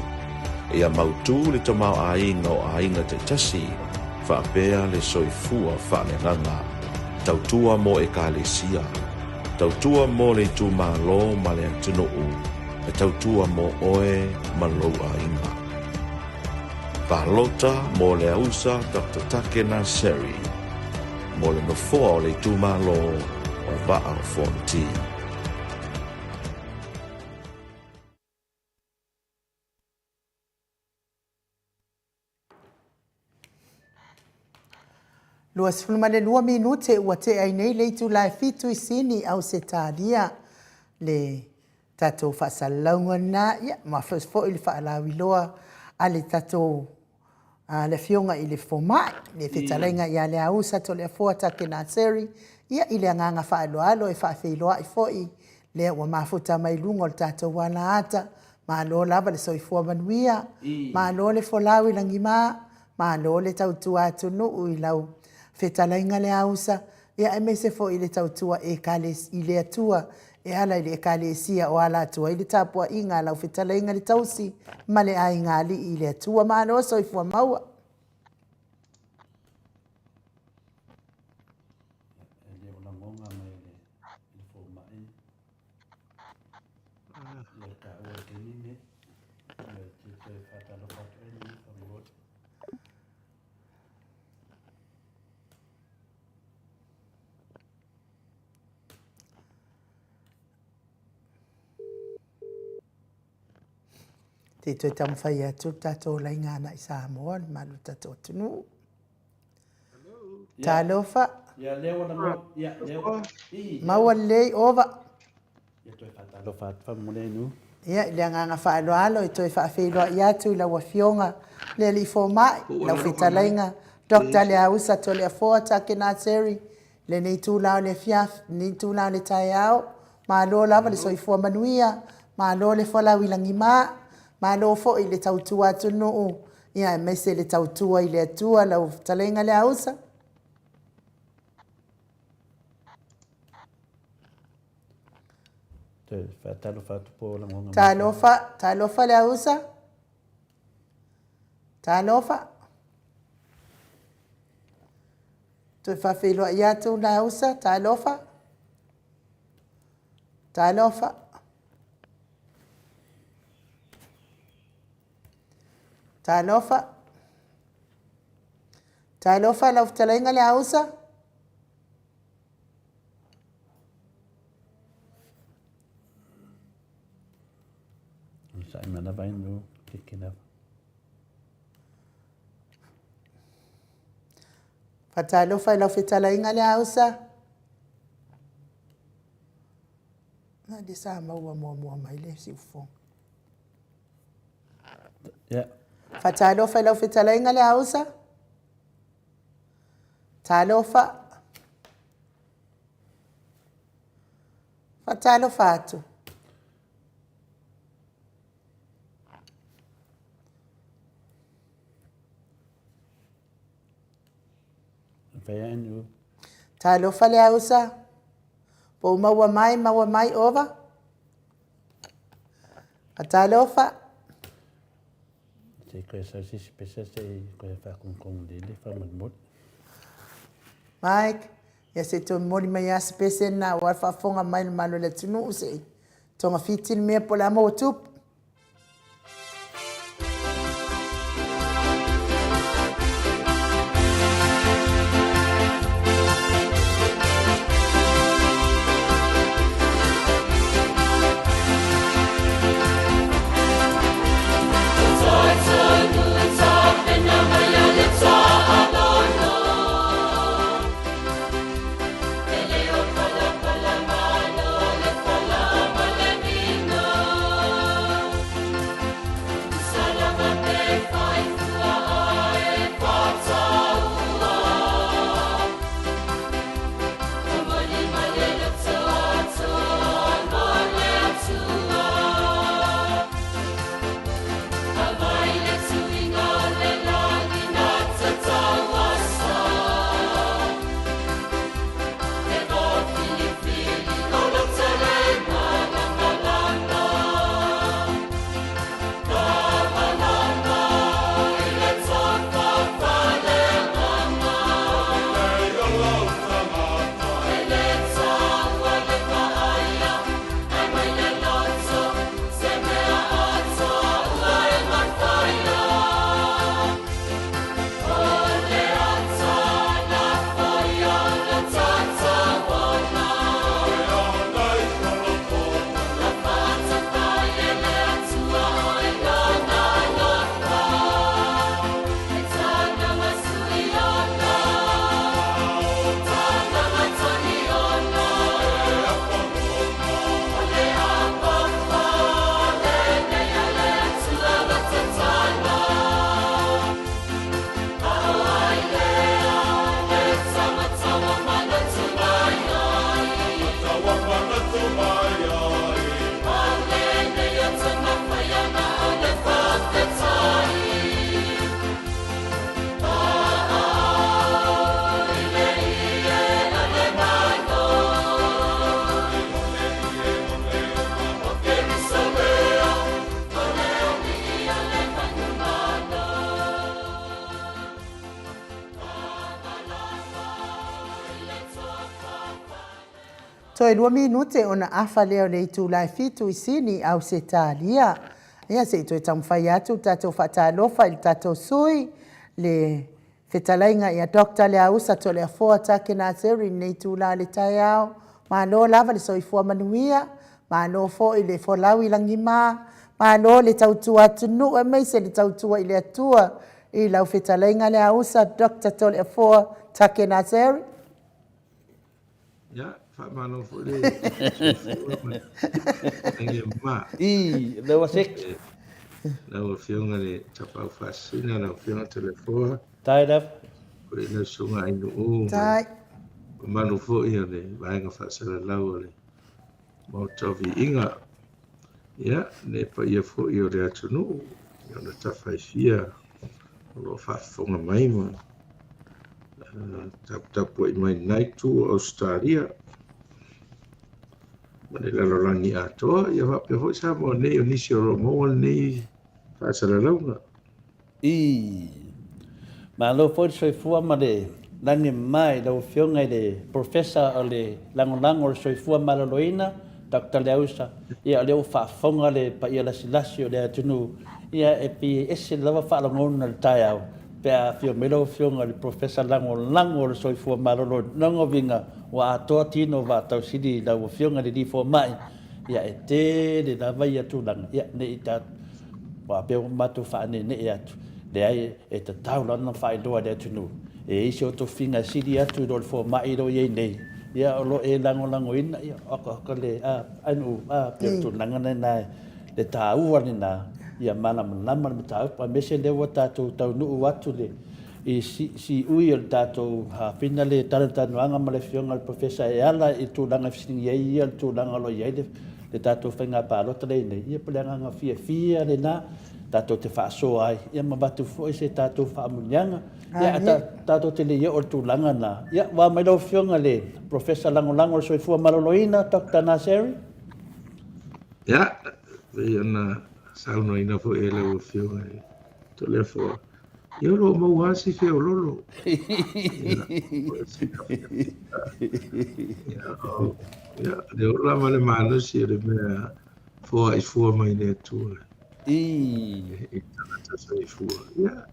Ia mautu le tamau ainga o ainga te tasi, whaapea le soifua whanenganga. Tautua mo e kalesia, tautua mo le tu malo ma le atunuu, e tautua mo oe malou ainga. Palota mo le ausa Dr. Takena Seri, mo le nofoa o le tu malo o vaa o fonti. 2 minute ua te ai nei le tu lai fitu I sini au se talia le tatou whaasalauga na ia ma fo I le whaalawi loa a le tatou le fionga I le fomai le whetalainga ia le ausa to le afua take na seri ia I le anganga whaaloalo e whaafeiloa I foi le ua mafuta mai lungo le tatou wala ata ma lo lava le soifua manuia ma lo le folawi langima ma lo le tautua atunu I lau whetalainga le ausa ia e mese fo I le tautua e kale I le atua e ala I le kale sia o ala atua I le tapua inga lau whetalainga le tausi ma le ai ngali I le atua ma lo soifua maua. Te toi tam whai atu tatou lai ngana I Samoa, malu tatou tunu. Talofa. Ia leo na mo, ia leo. Maua lei ova. Ia toi talofa whamule nu. Ia I le anganga whaaloalo I toi whaafeiloa I atu I lau fionga le li fomai, lau whetalainga. Dr. le ausa to le afoa take na seri, le nei tūlao le fiaf, nei tūlao le tai au, ma lo lava le soifua manuia, ma lo le whalawi langima, ma lo fo I le tautua tunu, ia mese le tautua I le atua lau whetalainga le ausa. Talofa le ausa. Talofa. Toi whawhiloa I atu le ausa. Talofa. Talofa. Talofa. Talofa lau whetalainga le ausa. Sai mana vai no kikina. Fatalofa lau whetalainga le ausa. Na di sa maua mua mai le si ufo. Yeah. Fatalofa lau whetalainga le ausa. Talofa. Fatalofa atu. Talofa le ausa. Po maua mai over. Talofa. Se koe sa sisi pesa se koe whakongkong lele whamanmot. Mike, ya se to mori mai as pesa na wa whafonga mai malo le tunu use. Tonga fitil mea pola mo tup. Toe 2 minute ona afa leo le itu lai fitu isini au se talia. Ia se itu tamfai atu tato fatalofa il tato sui le fetalainga ia dokta le ausa to le afoa take na seri ne itu la le taiao. Ma lo lava le soifua manuia. Ma lo fo i le folawi langima. Ma lo le tautua tunu e meise le tautua i le atua. I lau fetalainga le ausa dokta to le afoa take na seri. Ya, Pak Mano boleh. Nangis mak. Lewa sek. Lawa fiong ale tapau fasina lawa fiong telefon. Tai daf. Ko ina sunga inu. Tai. Mano fo ia le vaenga fasala lawa le. Mau tovi inga. Ya, ne pa ia fo ia le atunu. Ia le tafai fia. Lo fa fonga mai mo. Tap mai night to Australia. Mana lalu rangi ato, ya pak pihak sama ni Indonesia orang ni pasal lalu nak. Malo foi soifua male langi mai do fionga de professor ole langolango soifua maloloina Dr. Leusa ia leo fa fonga le pa ia la silasio le tunu ia epi ese lava fa langona taiao pe fio melo fionga le professor lango soifua malolo nango vinga wa to tino va tau sidi da fionga de fo mai ia ete de da vai atu lang ia ne ita wa pe matu fa ne ia le ai e te tau lana whai doa de tunu. E isi o to whinga siri atu do fo mai do ye nei. Ia o lo e lango ina, ia aka le anu, pe tu langana nai. Le tā ua ni nā, ia mana manama me tā upa, mese lewa tātou tau nuu atu le. I si ui o tātou whina le taratanu anga ma le fionga le professor e ala i tū langa fisining iei, ia tū langa lo iei le tātou whainga pālota le nei. Ia pale anga fia le nā, tātou te whaasoa ai. Ia mabatu fo se tātou whaamunyanga. Ia tātou te le ia o tūlanga nā. Ia wā mai lau fionga le Professor Langolango o soifua maloloina, Dr. Naseri. Ia, vei ana saunoina fo e lau fionga e to le fo. Ia lo mau hasi feo lolo. Ia, le ora ma le manusi le mea fo ai fua mai ne tua. Ya,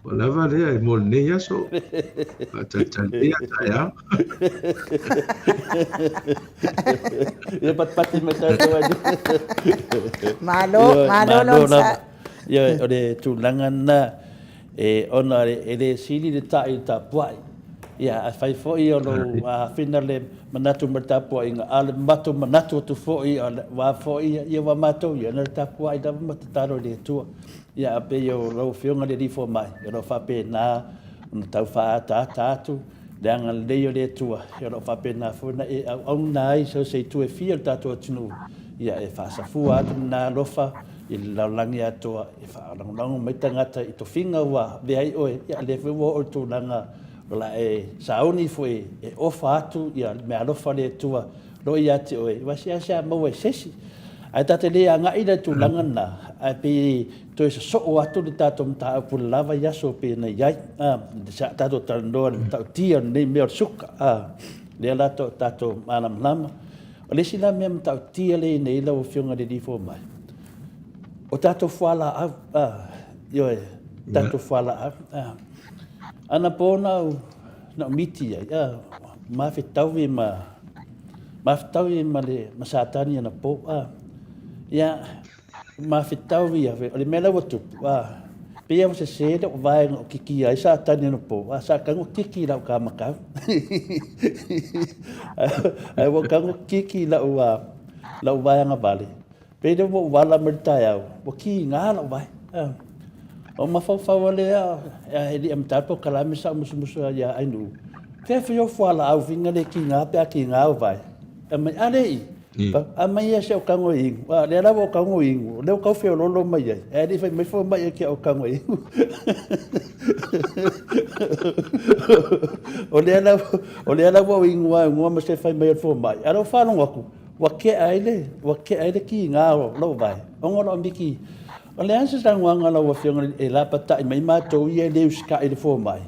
wala dia mol ne ya so. Tata dia saya. Ia pat mata tu aja. Malo lonsa. Ia ode tulangan na ona ele sili de tai ta puai. Ia fai fo ia lo finale manatu matapo inga ale matu manatu tu fo ia wa fo ia wa mato ia na tapo ai da mataro de tu ia pe yo lo fionga de fo mai yo lo fa pe na un tau fa ta tu dangal de yo de tu yo lo fa pe na fo na e on nai so se tu e fia ta tu tunu ia e fa sa fu atu na lo fa il la langi atu e fa lang mai tangata i to finga wa ve ai o ia le fo o tu langa la e sauni foi e ofa atu ia me alofa le tua lo ia te oe wa sia mo e sesi ai tate le anga ida tu langana ai pe to so atu le tato mta pu lava ya so pe na yai sa tato tando ta tia ne me suka le la tato manam lama o le sila me mta tia le nei la o fionga de fo mai o tato fala yo tato fala ana pona na miti ya ma fitawi le masatani na po ya ma fitawi ya le mela watu pe ya se de vai o kiki ai sa tani no po sa kan o kiki la ka maka ai wo kan o kiki la vai nga vale pe de wo wala merta ya wo ki nga la vai o mafaufa wale e am tapo kalame sa musu ya ainu fe yo fala au vinga le kinga pe kinga vai mai ale mai ya se o kango ing wa le la o kango ing le ka fe lo mai e di fe me fo mai ke o kango ing o le la o ing wa ma se fe mai fo mai aro fa no wa ke aile kinga lo vai o ngolo mbiki o le ansa tangwanga la wa fionga e la pata mai mato ia le uska e fo mai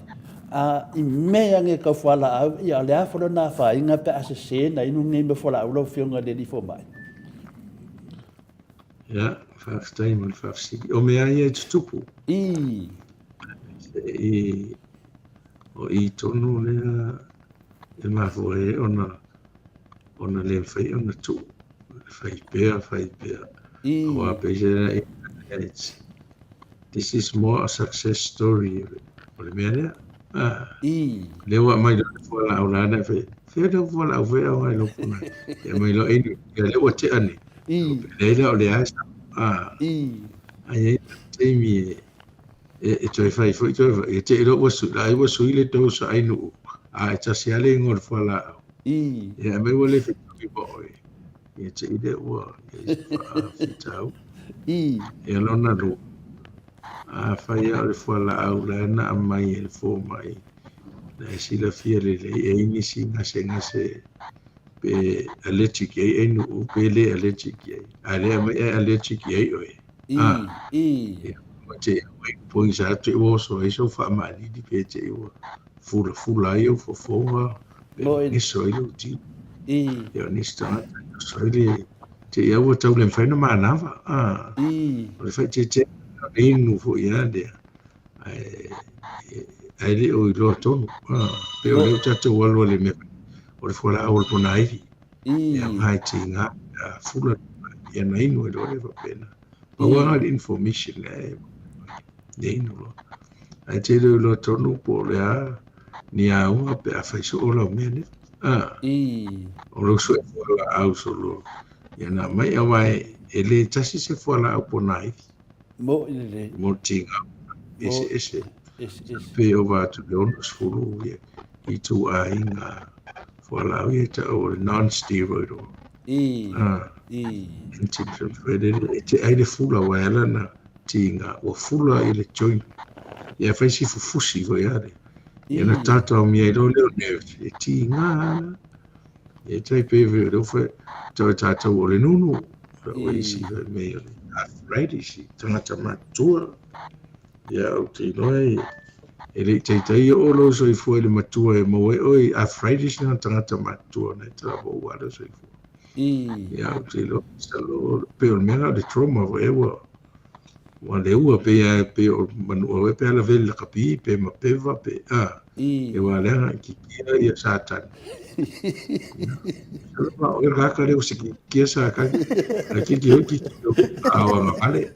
I mea nge ka whala au, ia le aforo nā whainga pe ase se na inu nge me whala au lau whionga le li fo mai. Ia, whaftai man whafsiki. O mea ia tutupu. I, O I tonu lea e mafua e ona le whai ona tu. Whai pēr. i, Awa peise this is more a success story. O le mea lea. i, Lewa mai lo whala au lana whai. Whai lo whala au whai au ngai lopuna. Ia mai lo inu. Ia lewa te ane. i, Leila o le aisa. i, Ai teimi e toi fai foi toi e te ro wasu ai wasu ile to sa ai no a ta se ale ngor fala i, e me wole fi boy e te ide wa e fitau i, e lona ru a fai ale fala au la na mai e fo mai na si la fia le e ni si ngase pe allergic e no pe le allergic e ale me allergic e oi i, te poi sa te o so e so fa mali di pe te o fula io fo ni so io ti i, io ni sta so ile te ia o tau le fai na mana va i, o le fai te inu fo ia de ai le o lo tonu pe o le tata o lo le me o le fola o le nai ia mai te nga fula ia na inu e lo le va pena o wa information nei no ai te lo tonu po le a ni a ua pe a fai so ola mene o lo so la au so lo ya na mai a wai e le tasi se fola au po nai mo ile, mo tinga ese is, pe over to the owners fulu i tu a inga fola au e ta o non steroid o i, inti te ai le fula wala na tinga o fula i le joint ia fai si fufusi ko ia ia na tata o mia i lo leo nerves e tinga e tai peve o fe tata o le nunu o isi me arthritis tangata matua ia o te noi e le tai o lo so i fu le matua e mo e arthritis na tangata matua na tra bo wala so i fu ia o te lo salo pe o mena de trauma o e wa le ua pe o manu o pe ala vele kapi pe ma peva pe e wa le ki kia ia satan ma o la ka le o si kia sa ka ki ki a wa ma vale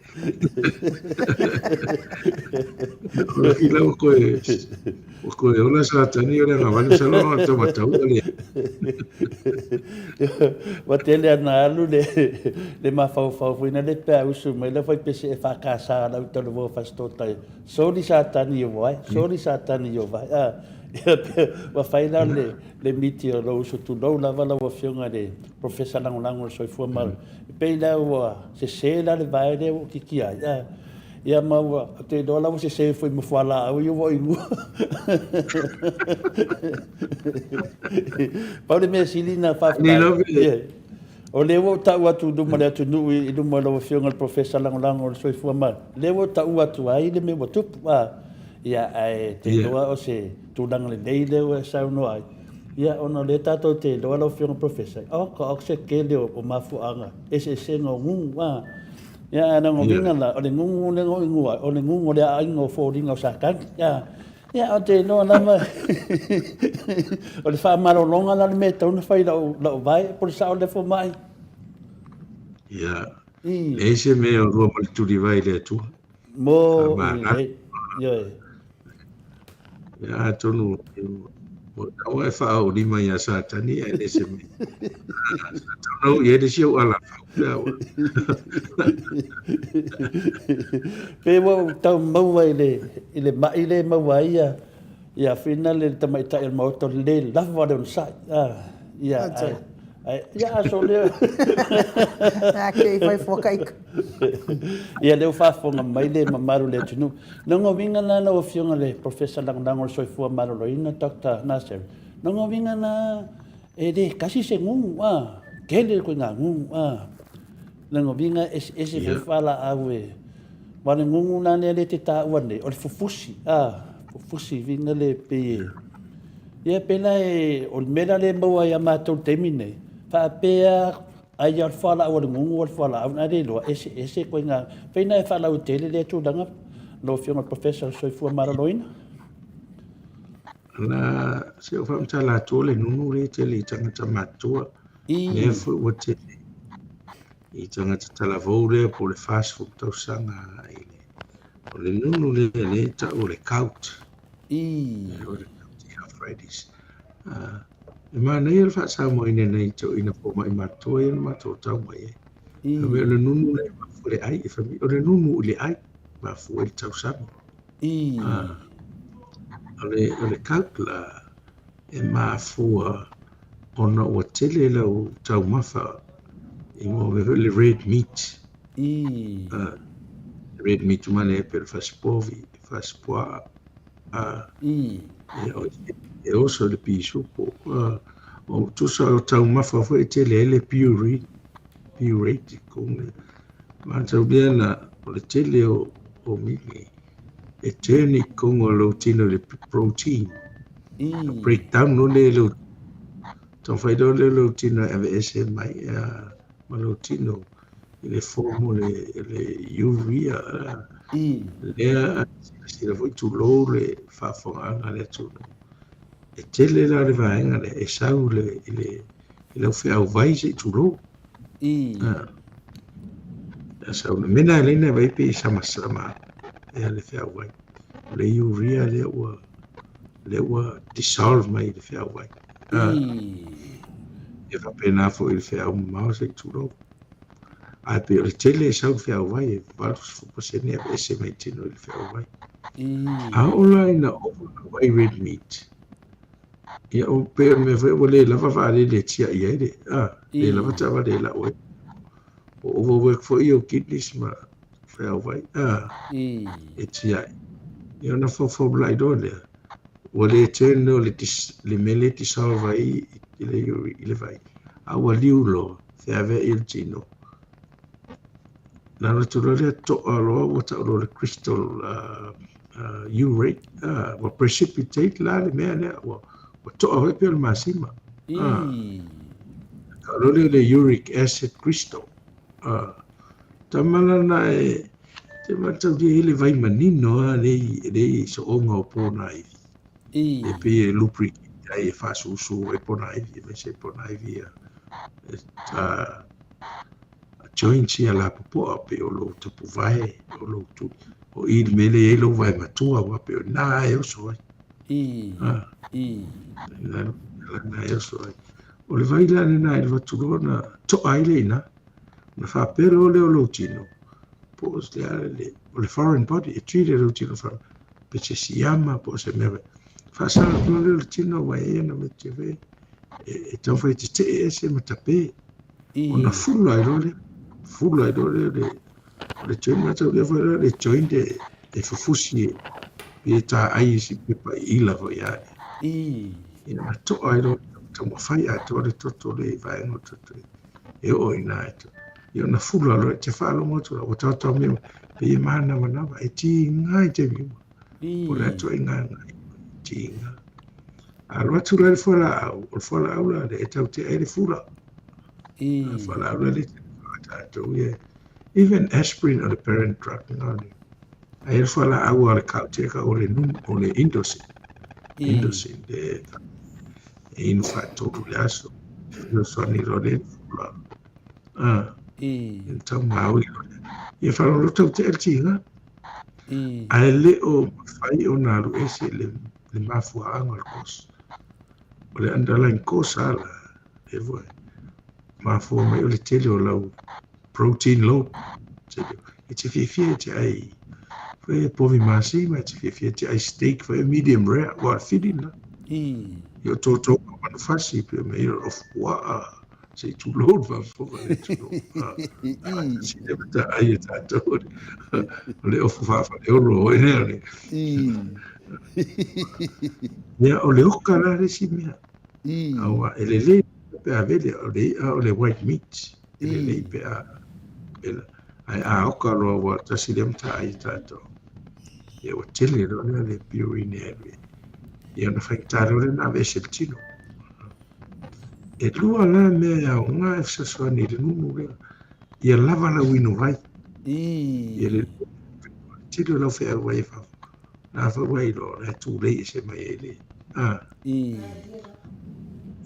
ki la ko e ola satan i ora ma vale salo no ta mata u le wa tele ana alu le mafau ina le pe usu mai le foi pese e fakasa la to vo fasto tai soli satani yo vai wa faila le mitio lo usu tu lo la vala wa fionga de professor lango so fu mal pe la wa se la le vai de o kikia ia ma wa te do la se foi mo fala au yo voi pa le me silina fa o le wo ta wa tu do ma le tu nu i do ma lo fionga professor lango so fu mal le wo ta wa tu ai le me wo tu ia ai te doa o se tulang le leile o sa no ai ia ono le tato te doa lo fionga professor o se ke le o mafuanga ese no ngua ia ana ngovinga la o le ngungu le ngua o le ngungu le ai ngo fo ringa sa kan ia o te no na ma o le fa malo longa la me tau fai la vai por sa o le fo mai ia le se me o ro mal tu di vai le tu mo ia ya tonu mo tau e fa o lima ya satani e le se me tonu ye de si o ala pe wo tau mau ile mai le mau ia final le tamai ta el moto le la va de sa ia ia so le ke vai fokai ia le fa fonga mai le mamaru le tunu no vinga na no fionga le professor lango so fu maru lo ina doctor nasser no vinga na e de kasi se ngu ke le ko nga ngu no vinga ese fala awe wale ngu na le te ta wane o le fufusi fusi vinga le pe ia pena o mena le maua ia matou temi nei faapea ai al fala o le ngungu al fala au na le lo ese ko nga pena e fala o tele le tulaga lo fionga professor Soifua Maraloina na se o famta la tole nunu le tele tangata matua me fu o tele I tangata talavou le po le fast food tausanga i le o le nunu le ta o le kaut o le kaut Fridays e mana ia le whaasa mo ina nei tau ina po mai matua ia matua tau mai e me o le nunu le mafu le ai e fami o le nunu le ai mafu e tausanga o le kaut la e mafua ona ua tele lau tau mafa I mo le red meat. Red meat mana e per faspoa. E oso le pisupo. O tusa o tau mafa foi tele ele purate kong. Ma tau bia na o le tele o mili. E tene kong o lo tino le protein. Breakdown no le lo. Tau fai do le lo tino ave mai malotino le formo le urea le sila foi tu lo le fa fonga le tu e tele la le vaenga le e sau le fe au vai se tu lo sau le mena le ne vai pe sama e le fe au vai le urea le wa dissolve mai le fe au vai e fa pena fo il fe au mau se tu lo a pe o tele sau fe au vai va fu posene e se mai tino il fe au vai a ola ina vai red meat ia o pe me fe o le lava va le tia ia de le lava tava de la o overwork for your kidneys ma fe au vai e tia ia na fo blai do le o le teno le mele ti salva ile vai a waliulo fe ave il tino na tu le to alo o ta lo crystal urate o precipitate la le mele o to ave per masima lo le uric acid crystal tamala na te mata di ile vai manino le so onga po nai e pe lubricate ai fa su e po nai me se po nai via joints ia la popo pe o lo te vai o lo tu o il mele e lo vai matua wa pe na e o so na e o so o le vai la na e va tu na to ai le na fa pero le o lo tino po le o le foreign body e treat lo tino fa pe si ama po se me fa sa lo tino wa e na me te ve e to fa te e se matape ona full ai dole le join ma tau le le join de fufusi e ta ai si pe pa ila vo ya ina to ai do to mo fai a to le vai no to e o ina to io na full lo te fa lo mo to o to mi e mana mana e ti ngai te mi o le to ina ti nga allora tu le fora aula de tau te e le fura fora aula le even aspirin or the parent drug ai fala agua al caute ka ole nun ole indosin de in fatto laso lo soni rode então mau e fala lo tau te tinga ai le o fai ona ru ese le mafua angal kos ole andala in kosala e voi mafua mai ole tele o lau protein low it's a fifty ai foi povi masi ma it's a fifty ai steak foi medium rare wa feeding yo toto ma fasi pe me of wa sei tu load va for si deve ta ai ta to le of fa euro ne ya o le okala le si mia awa ele pe avele o le white meat ele pe ai a okalo wa tasilem ta ai ta to ia ua tele lo le piuine e ia na faitalo le na vese tino e lua la mea aunga e sasoani le nunu lea ia lava la wino vai ia le tilo lau fea wai fa na fa wai lo le tu le se mai ele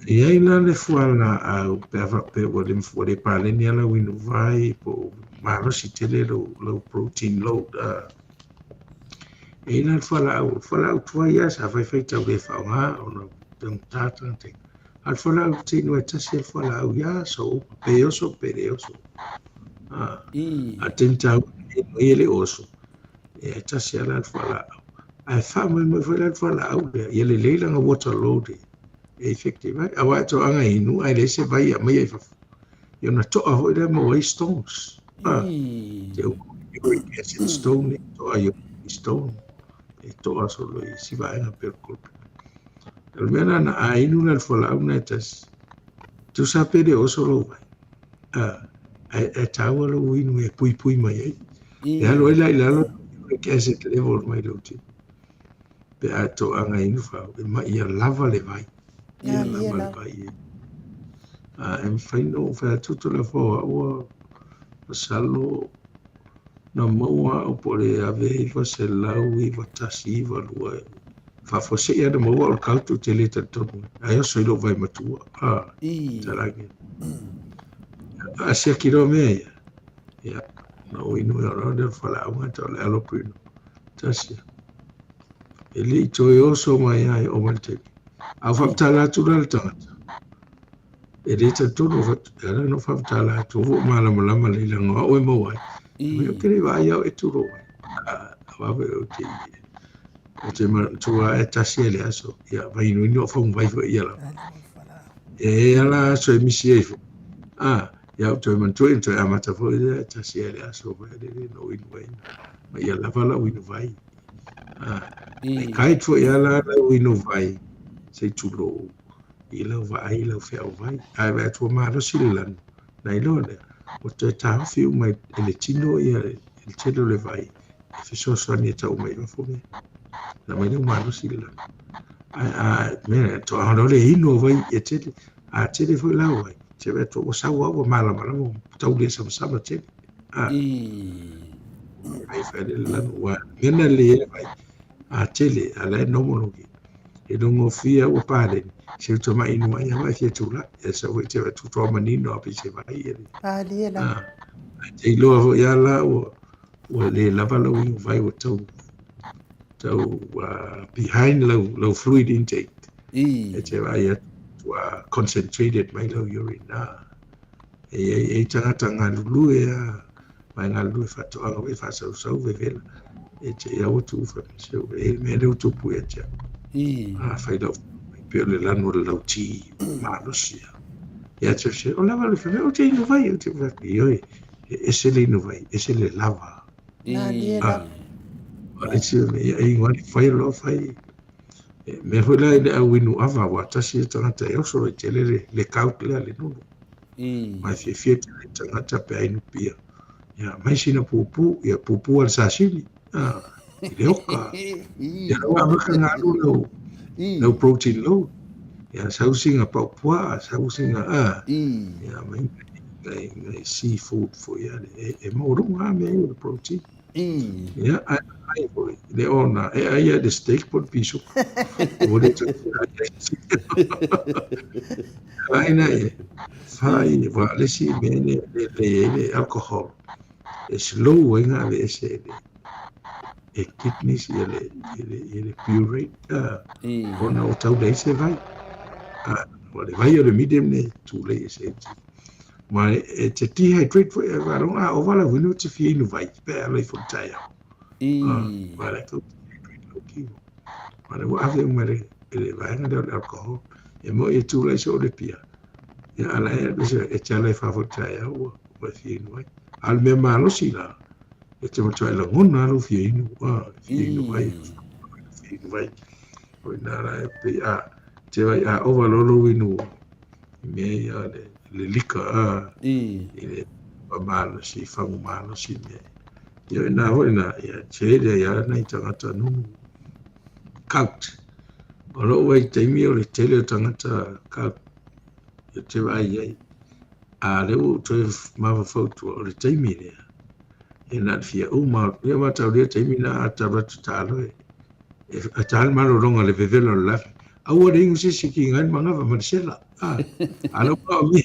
ia ina le fuala au pe wa le fu le pale ni ala wino vai po ma si tele lo protein load e ina le fuala au tua ia sa fai tau le fa nga ona tang tata te al fuala au te no ta se fuala au ia so pe oso a tenta ia le oso e ta se ala al fuala ai fa mo fuala al fuala au ia le leila nga water load effective awa to anga inu ai le se vai mai ai fa yo na to a hoida mo ai stones te uric acid stone to ai stone e to aso lo si vai na per colpa almena na ai inu na fola una tas tu sape de oso lo vai ai tawa lo inu e pui mai ai e alo ila lo uric acid level mai lo ti pe a to anga inu fa ma ia lava le vai ia lava le vai em faino fa tutto la fo o salo na moa o pole ave va se lau I va tasi va lua fa fo se ia de moa o kautu te le tato ai o soilo vai matua tarangi a se kiro me ia na o inu ia ronda fa la unga to le alo prino tasi ele to yo so mai ai o malte a fa tala tu dal tangata e le tato no fa era no fa tala tu vo mala le langa o mo ai me kere vai au e turo va ve o te ma tua e tasi ele aso ia vai no fa un vai ia la e ala so mi si e ia to man to into amata fo e tasi ele aso vai de no in vai ma ia la vala wino vai e kai to ia la wino vai sei tulo I lo vai lo fe vai ai va to ma lo silan nai lo le o te ta fiu mai ele tino ia il cielo le vai fi so ni ta o mai fo me la mai no ma lo silan me to a lo le ino vai e te a te fo la vai te va to o sa wa mala mo ta u le sa te ai fa le la wa ngena le vai a tele ala no mo no e no mo fia o pale se to mai no mai vai fia tu la e sa vai te va tu to manino a pe se vai e e lo ya la o le lava lo vai o tau behind lo fluid intake e te vai concentrated mai lo urine e tanga lulu e mai nga lulu fa to anga we fa so ve vela e te ia o tu fa so e me le tu pu e te fa do pe le lano lo ti ma lo sia e te se o lava le fa o te no vai o te va io e se le no vai e se le lava ale se e ngani fai lo fai me hola le au inu ava wa tasi tangata e oso e te le kautila le nunu mai fie te tangata pe ainu pia ya mai sina pupu ya pupu al sashimi le oka ya wa maka ngalu lo protein low ya sausinga papua sausinga ya mai seafood for ya e mo runga me o protein ya ai boy le ona ai de steak por piso o de ai na fai vale si bene le alcohol e slow nga le se e kidneys ele purate ona o tau dei se vai vale vai o le medium ne tu le se ma e te dehydrate for a o vala vino te fi no vai pe le fo taia vale tu ki vale o ave umere ele vai na del alcohol e mo e tu le so le pia ya ala e te ale fa fo taia o fi no vai al me malo sila e te matua e la ngona alo fi inu vai o nara e pe te vai overlolo inu me ia le lika ile malo si fangu malo si me Ia na ho na ia chere ia na tangata nunu. Kaut. O lo wai taimi o le tele o tangata kaut. Ia te vai ai. A le o toe mawa fautu o le taimi lea. E na fia o ma ia mata o le taimi na ata ratu talo e. A tal maro ronga le vevelo la. A ua ringu sisi ki ngai mangava marisela. Alo pa o mi.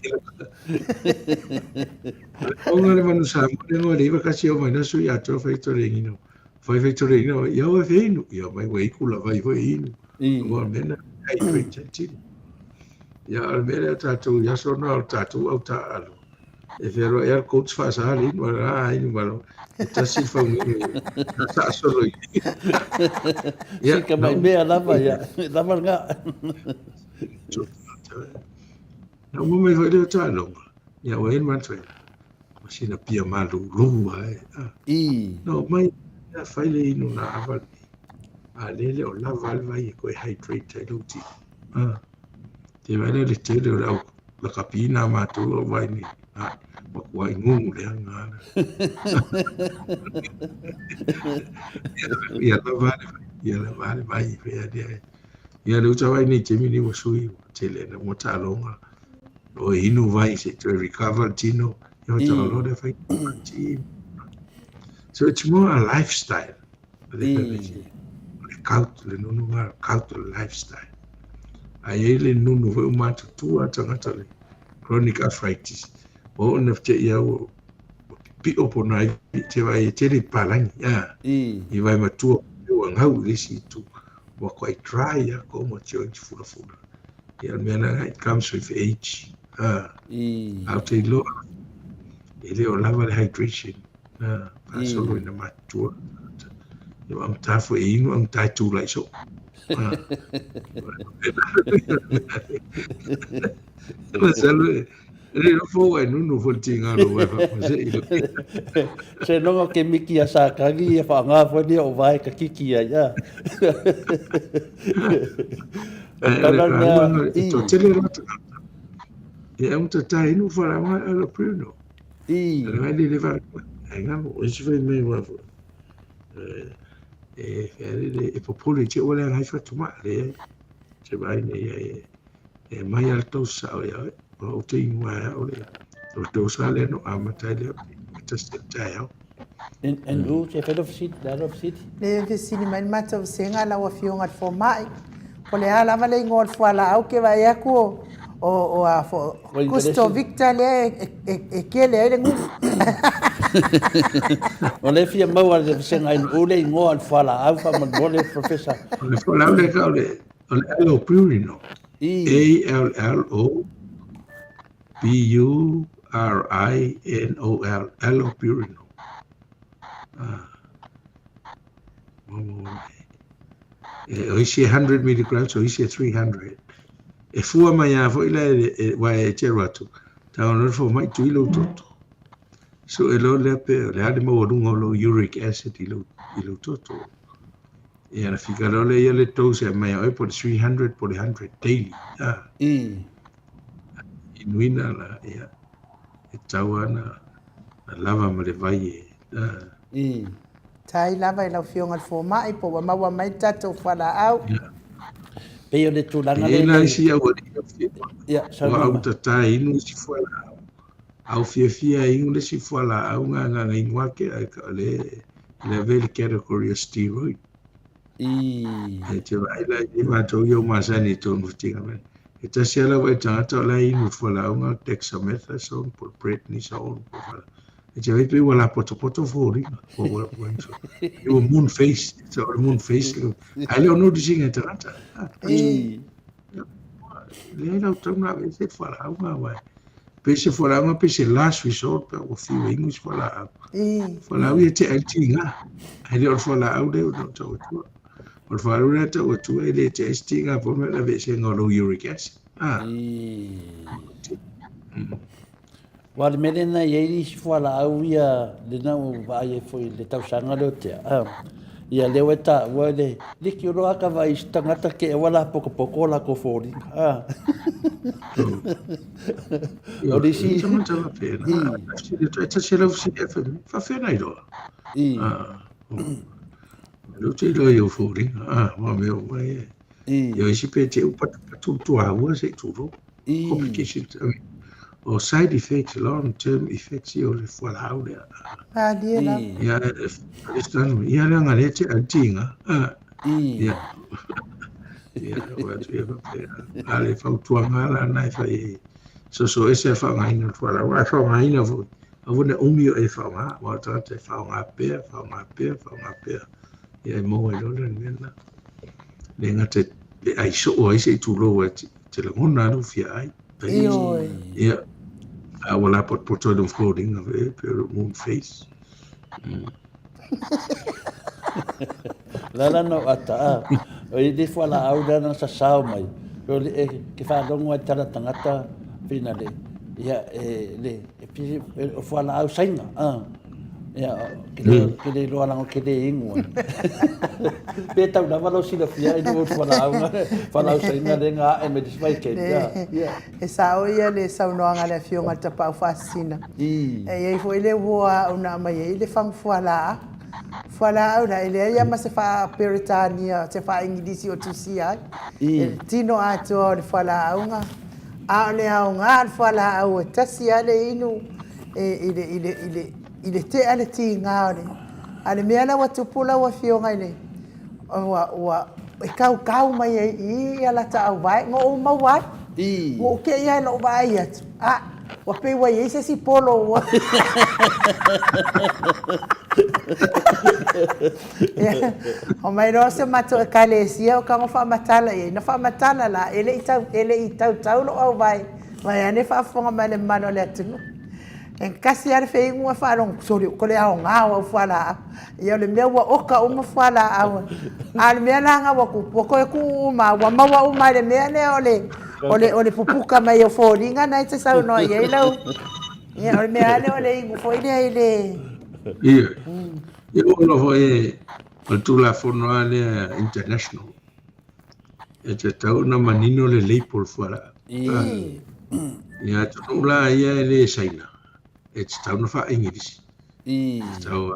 O ngare manu sa mo le ngore iwa kasi o mai na sui ato faitore ngino. Fai faitore ngino ia o feinu. Ia mai wei kula vai foi inu. Mo mena ai foi tentini. Ia al mena tatu ia sono al tatu au ta alo. E vero e al coach fa sa ali no ra inu malo. E tasi fa ngini. Sa solo. Si ka mai mea lava ia. Lava nga. Na mo mai foi le ta longa. Ia o en man foi. Masina pia malu lu ai. No mai ia fai le inu na aval. A lele o lava al vai ko hydrate lo ti. Te vai le tele o la kapina ma tu o vai ni. Ma kuai ngungu le anga. Ia la vale vai fe dia. Ia le uta vai ni te mini o sui tele na mo ta longa. O inu vai se to recover tino. Yo ta lo de fai ti. So it's more a lifestyle. Kaut le nunu ngā kaut lifestyle. Ai le nunu foi umatu tua tangata le chronic arthritis. O na te ia o pi opo nai te vai te ri palangi. I vai matua o ngau resi tu. Wa quite dry ya ko mo change fula. Ia mena it comes with age. Au te lo. Ele o lava le hydration. Pa solo ina matua. Yo am tafu e inu am tai tu lai so. Masalo e no fo e nunu fo tinga lo wa fa se ilo. Se longa ke miki a sa kangi e fa nga fo ni o vai ka kiki ia. To tele rata. E am ta tai inu fa la ma alo prino. Ngai le va. Nga mo e se fe me wa fo. E popolo che ole ngai fa tuma le che vai ne e mai alto sa o te inua o le o te sa le no amata le te stai en u che pedo fit Le visini mai mata usenga la wa fionga fo mai. Po le ala vale ngol fo ala au ke vai aku o a fo custo victor le e ke le ele ngu. O le fia mau ale senga en u le ngo al fala au fa mon mole professor. Le fo la le ka le lo purino. ALLO PURINOL Allo purino. O isi 100 milligrams o isi 300. E fua mai a fo ila e wai e te ratu. Ta ono fo mai tu ilo toto. So e lo le pe le ade mo rungo lo uric acid ilo toto. E ana fika lo le ia le dose mai o po 300 po 100 daily. Inuina la ia e tawana na lava ma le vai e. Tai lava i lau fionga fo mai po wa maua mai tato whala au. Pe o le tūlanga le. E na isi au Ia, wa au tatai inu si whala au. Au fia inu le si whala au ngā ingoake le vele category of steroid. E te vai la i mato i o masani tonu tinga mai. E tasi ala wai tangata o la inu whala au ngā dexamethasone por prednisone por whala. E te vai pe wala poto fōri. E o moon face. E o moon face. Ai leo no disinga e tarata. Le lau tau ngā vei te whala au ngā wai. Pese whala au ngā pese last resort pa o whiu English whala au. Whala au i te alti ngā. Ai leo whala au leo no tau atua. O whala au leo tau atua e le te esti ngā po me la vei se ngā low uric acid. Wa le melena ye si fala au ia le na vai foi le tau sanga le te. ia lewa ta wale liki roa ka vai stangata ke wala poko la ko fori o di si Sama sama pena. Ita sila si FM. Fa fena ilo. i Lu ti lo yo fori. Ma me o mai. Yo isi pe te upa tu awa se tu ro. i Complications. O side effects, long term effects yo le fwala au le. Padia la. Ya istan ya le ngalete antinga. i Ya. Ya wa tu ya pe. Ale fa tu ngala na fa e. So ese fa ngaina fwala. Wa fa ngaina fu. Avune umio e fa nga. Wa ta te fa nga pe. Ya mo e lo le mena. Le ngate ai so o ai se tu lo te le ngona no fia ai. Ioi. Ya. Wala pot of clothing of a moon face. lala no ata o i di fala au da na sa sao mai o le ke fa longo ai tala tangata fina le ia le o fala au sainga ia ke le lo lango ke le ingo pe tau na valo sila fia i no fala au sainga le nga e me dispai ke ia E sa o ia le sa unoanga le fionga ta pau fasina. E ia foi le voa una mai e le fang fuala. Fuala au na ele ia ma se fa Peritania, se fa ingilisi o tisi ai. E tino ato le fuala au nga. A le au nga le fuala au tasi ale inu ile te ale ti nga ole. Ale mea la watu pula wa fionga ile. Wa e kau mai i ala ta au vai ngo o mawat. O ke ia lo vai atu. Wa pe wa ye se si polo wa. O mai ro se mato e kalesia o ka ngo fa matala e na fa matala la ele i tau lo au vai. Vai ane fa fonga mai le mano le atu. En kasi ar fe ngua fa long sori ko le au nga wa fala. Ia le mea wa oka uma fala au. Al mea nga wa ku ko ku ma wa ma wa uma le mea le ole pupuka mai o foringa na te sau no ia lau. Ia ole mea ole ingu foi ile. Ia. Ia o foi o tu la fonale international. E te tau na manino le leipol fora. Ia tu la ia le saina. E te tau na fa ingilisi. Tau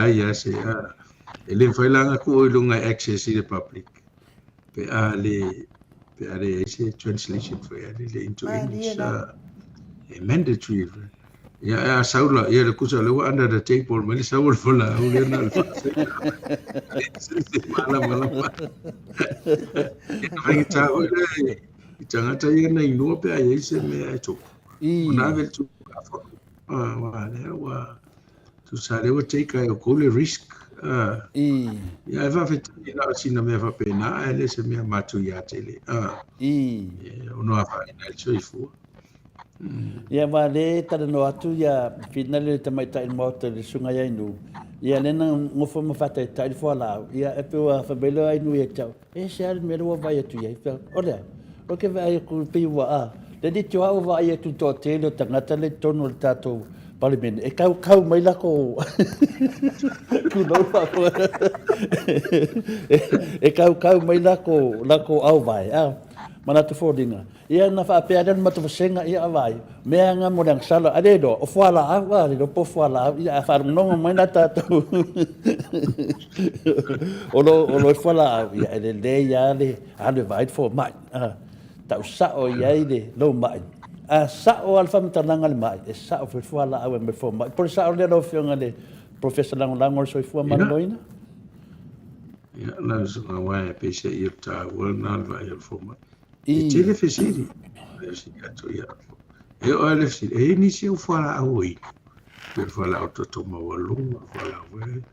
ia se ele foi langa ku o lunga access i the public. Pe ale se translation for le into English mandatory. Ya saula ya le kusa le under the table mali saul fola o le na le fa. Mala. Ai ta o le tangata ia na ino pe ai se me ai to. Ona vel tu wa le wa tu sa le o take a ko le risk. Ya va fet ina sina me fa pena ele se me matu ya tele. Ono fa ina il suo fu. Ia wale tala no atu ia finale te mai tai mo te sunga ia inu. Ia lena ngofo mo fata tai fo la. Ia e pe wa fa belo ai nu ia tau. E se al me lo vai atu ia. Ora. O ke vai ku pe wa a. Le di tua o vai atu to te lo tangata le tono le tato. Parliament e kau mai la ko. Ku no pa ko. E kau mai la ko au vai. Mana tu fodinga. Ia na fa pe adan matu senga ia vai. Mea nga mo dang sala adedo o fala ava do po fala ia fa no mai na ta tu. O lo fala ia le ia le ade vai for mai. Ta sa o ia ide no mai. Sa o alfa mtananga le mai. Sa o fala au me for mai. Por sa o le no fionga le professor lang so fu manoina. Ya na so wa pe se ia ta wa na vai for mai. E le fesiri. Si gato ia. E o le fesiri. E ni si o fala au i. Per fala auto toma walu, fala we.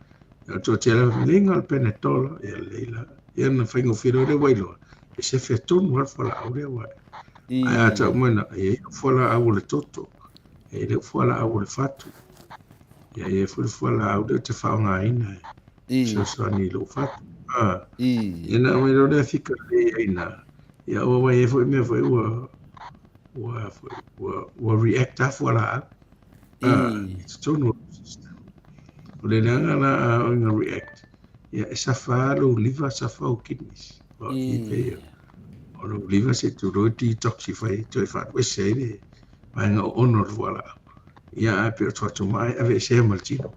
Ya to tela linga al penetola e leila. Ia na faingo firo de wailo. E se feton wa fala au de wa. Ai ta mona e fala au le toto. E le fala au le fatu. Ia e fala au de te faunga ina. So ni lo fatu. Ia na me lo de fika le ina. Ya o wa e foi me foi wa react after la it's tono le nga na nga react ia e safa lo liva safa o kidneys o i pe o lo liva se tu ro detoxify to fa we se le mai nga ono wala ia a pe o mai ave se maltino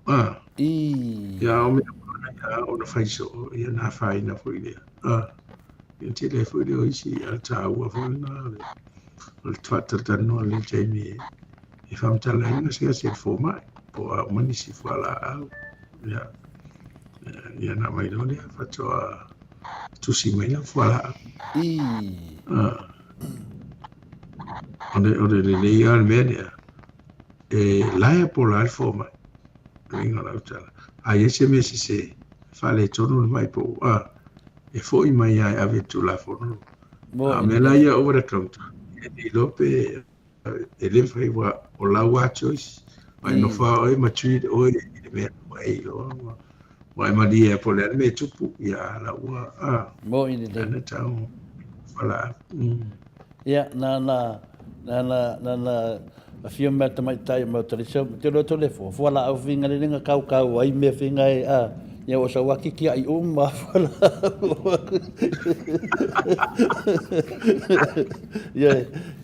ia o me ia o na fai so ia na fai na foi le ia te le foi le o isi al tau a foi na le o tuata no le Jamie e fam tala ina se fo mai po a mani si fala au ia ia na mai no le fa tu si mai na fala o le ia al media e laia po la fo mai ringa la tala a ese me se fa le tono mai po e fo i mai ai ave tu la fo no me la ia over the counter e lope e le fai wa o la wa choice mai no fa o ma treat o e me mai o mai ma dia po le me tupu ia la wa mo i le na tau fala ia na a fia me te mai tai mo te lo le fo la au vinga le nga kau ai me vinga ia o sa waki ki ai ma fala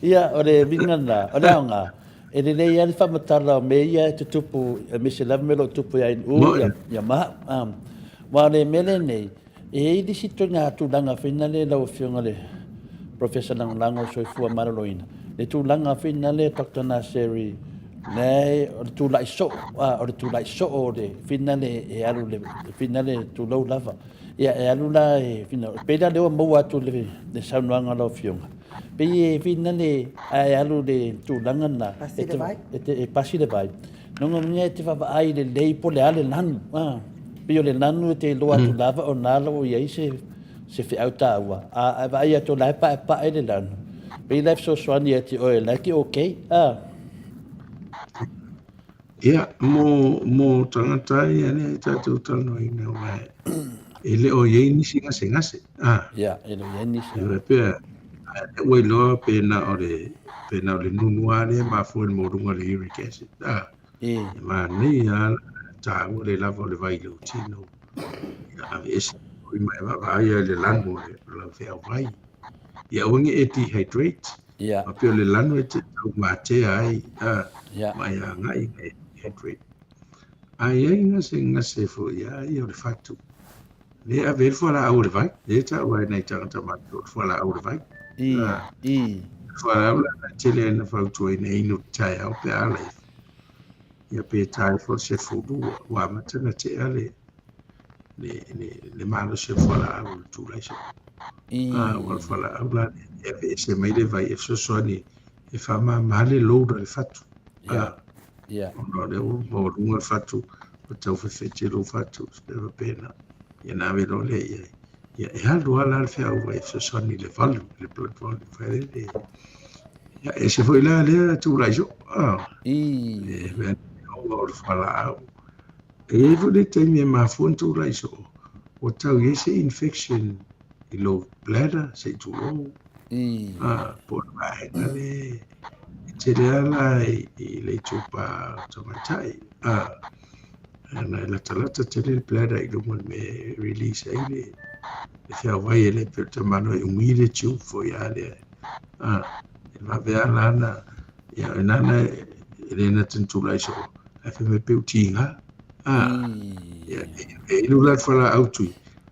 ia o le vinga na o le nga e le ia le fa matala me ia te tupu me se la me lo tupu ia ia ma wa le mele nei e di sitonga tu danga finale la o fionga le professor lang lango soifua maraloina le tu langa fina le Dr. Naseri nei o tu lai so o tu lai so o le fina le e alu le fina le tu lau lava ia e alu la e fina pe da le o mo atu le saunuanga lo fionga pe e fina le e alu le tu langa na e pasi le vai nonga mia te fa ai le lei po le ale lanu pe o le lanu te lo atu lava o nalo o ia se fe auta wa a vai atu lai pa ele lanu pe life so swani ati o like okay ia mo tangata ia ne tatu tano i ne mai ele o ye ni singa se ia ele ye ni singa pe we lo pe na ore nunua le ma fo mo runga le uric acid ma ni ya ta o le lava le vai lo tino ia es i mai va ia le lango le fe vai ia ungi e dehydrate ma pe le lano e te ma te ai ma ia ngai hydrate ai nga se fo ia o le fatu le a ver fo la au le vai le ta wa nei ta ma fo la au le vai fo la au la te le na fo tu nei no tai au pe ale ia pe tai fo se fo du wa ma te na te ale le malo se fo la au tu la se wa fo la au la e se mai le vai e so ni e fa ma le lo le fatu no le mo runga fatu o tau fe lo fatu pe pena ia na me lo le ia e halu ala le fea ua e so ni le valu le blood volume fai le ia e se foi la le tu la jo e me o fala au e vo le te me ma fon tu la so o tau e se infection i lo bladder se tu lo por vai na le te le ala i le tupa tomatai na la talata te le bladder i lo me release ai le fea vai ele pe te mano e umile tiu fo ia le e va vea lana ia nana ele na tentu lai so e fe me pe tinga ia e lu la fala autu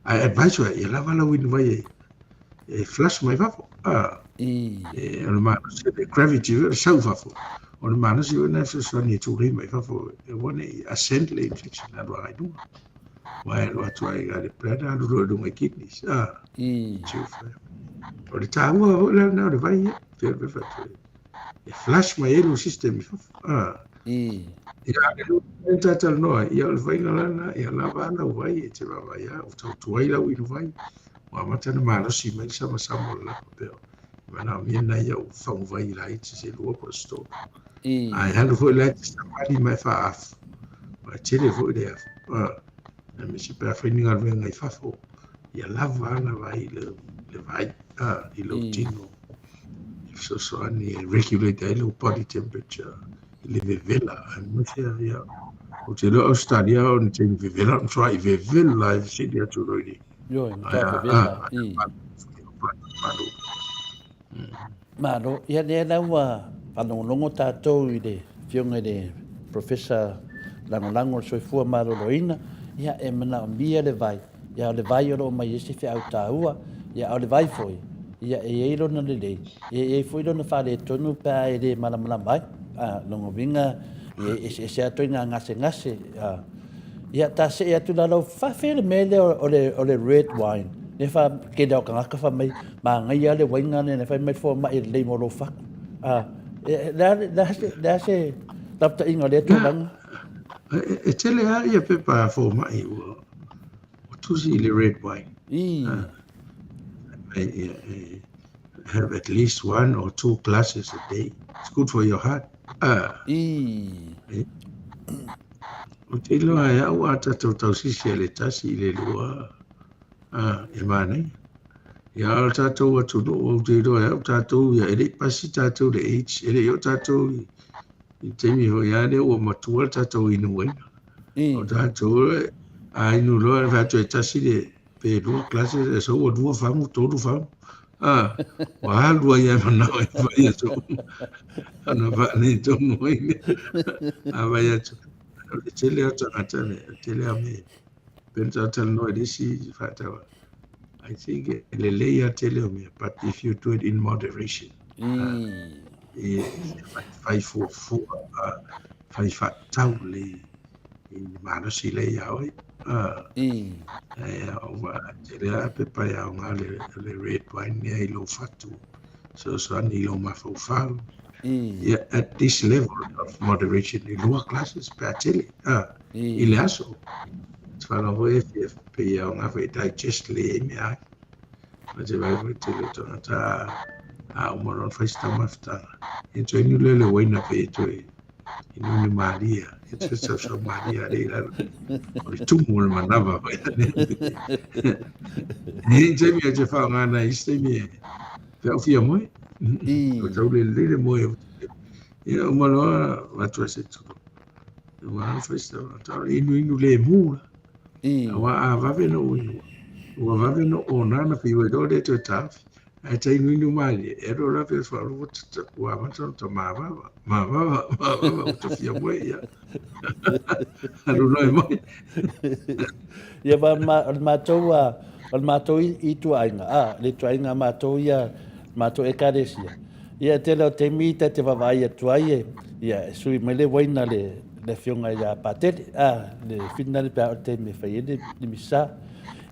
ai advice ia la vala win vai e flash mai va e ona ma se gravity so va fo ona ma se ona so ni tu ri mai va fo e wona ascend le infection na do ai du Wai lo atuai ga le plata lo do mai kidneys o le taua o le na le vai pe fa e flash mai elo system ia lo entra tal no ia le vai na ia la va na vai e te va vai o tu ai la wi vai wa mata na ma si mai sa mo la pe mana mi na ia o fa vai la i se lo po sto ai halu fo la sta mali mai fa af ma te le fo le na me se pe afini al venga i fafo ia lava na vai le vai i lo tino so ani regulate ai lo body temperature i le vela ai mo se ia o te lo Australia o ni te vivela o try vivela live city atu roi Yo, mtoa vela i. Maro, ia le la wa longo tātou i le fionga le professor lango soifua maro loina, ia e mana o mia le vai. Ia o le vai o lo mai ese fe au tāua, ia o le vai foi. Ia e eiro na le lei. E foi lo na whare tonu pā e le malamala mai. Longo vinga, e se atoi ngā ngase. Ia ta se atu la lo whawhere mele o le red wine. Ne fa ke da ka ka fa mai ma ngai ale wainga ne fa mai fo mai le mo lo fa da se tapta inga le tu lang e tele a ia pe pa fo mai o tu si le red wine have at least 1 or 2 glasses a day. It's good for your heart. O te loa e au a tatou tausisi e le tasi le lua e mane. Ia o tatou atu no o te loa e au tatou ia e le pasi tatou le H. E le o tatou i temi ho ia le o matua tatou inu wena. O tatou a inu loa e vatu e tasi le pe lua klase e so o lua famu, tolu famu. Wa lua ia manao e vai atu. Ana va ni tomo ine. A vai atu. Tele atu atane, tele ame. Pensa tele no edisi fatawa. I think le leia tele ame, but if you do it in moderation. Fai fu fai fatau le in mano si leia oi. Tele a pepa ya le red wine ne i lo fatu. So ni lo mafau. Yeah, at this level of moderation, in lower classes, per tele, il aso. Fala voi pe ia nga voi digest le me ai. Ma te vai voi tele tona ta a moron festa mafta. Into inu lele waina pe to inu ni Maria. It's so Maria le la. O tu mo manava vai. Ni te mi te fa nga na iste mi. Pe o fia moi. O tau le moi. Ia umaloa watu se tu. Wa festa ta inu le mu. Wa a vave no inu. Wa vave no ona na fi we do de to taf. Ai tai inu mali. E do la fe fa ro wa ma to ma va to fia moi ia. Alu no moi. Ia ma to i tu ainga. Le tu ainga ma to ia ma to e karesia. Ia te leo te mita te wawai atu ai ia sui me le waina le fionga ia patele le whina le pia o te me whai le misa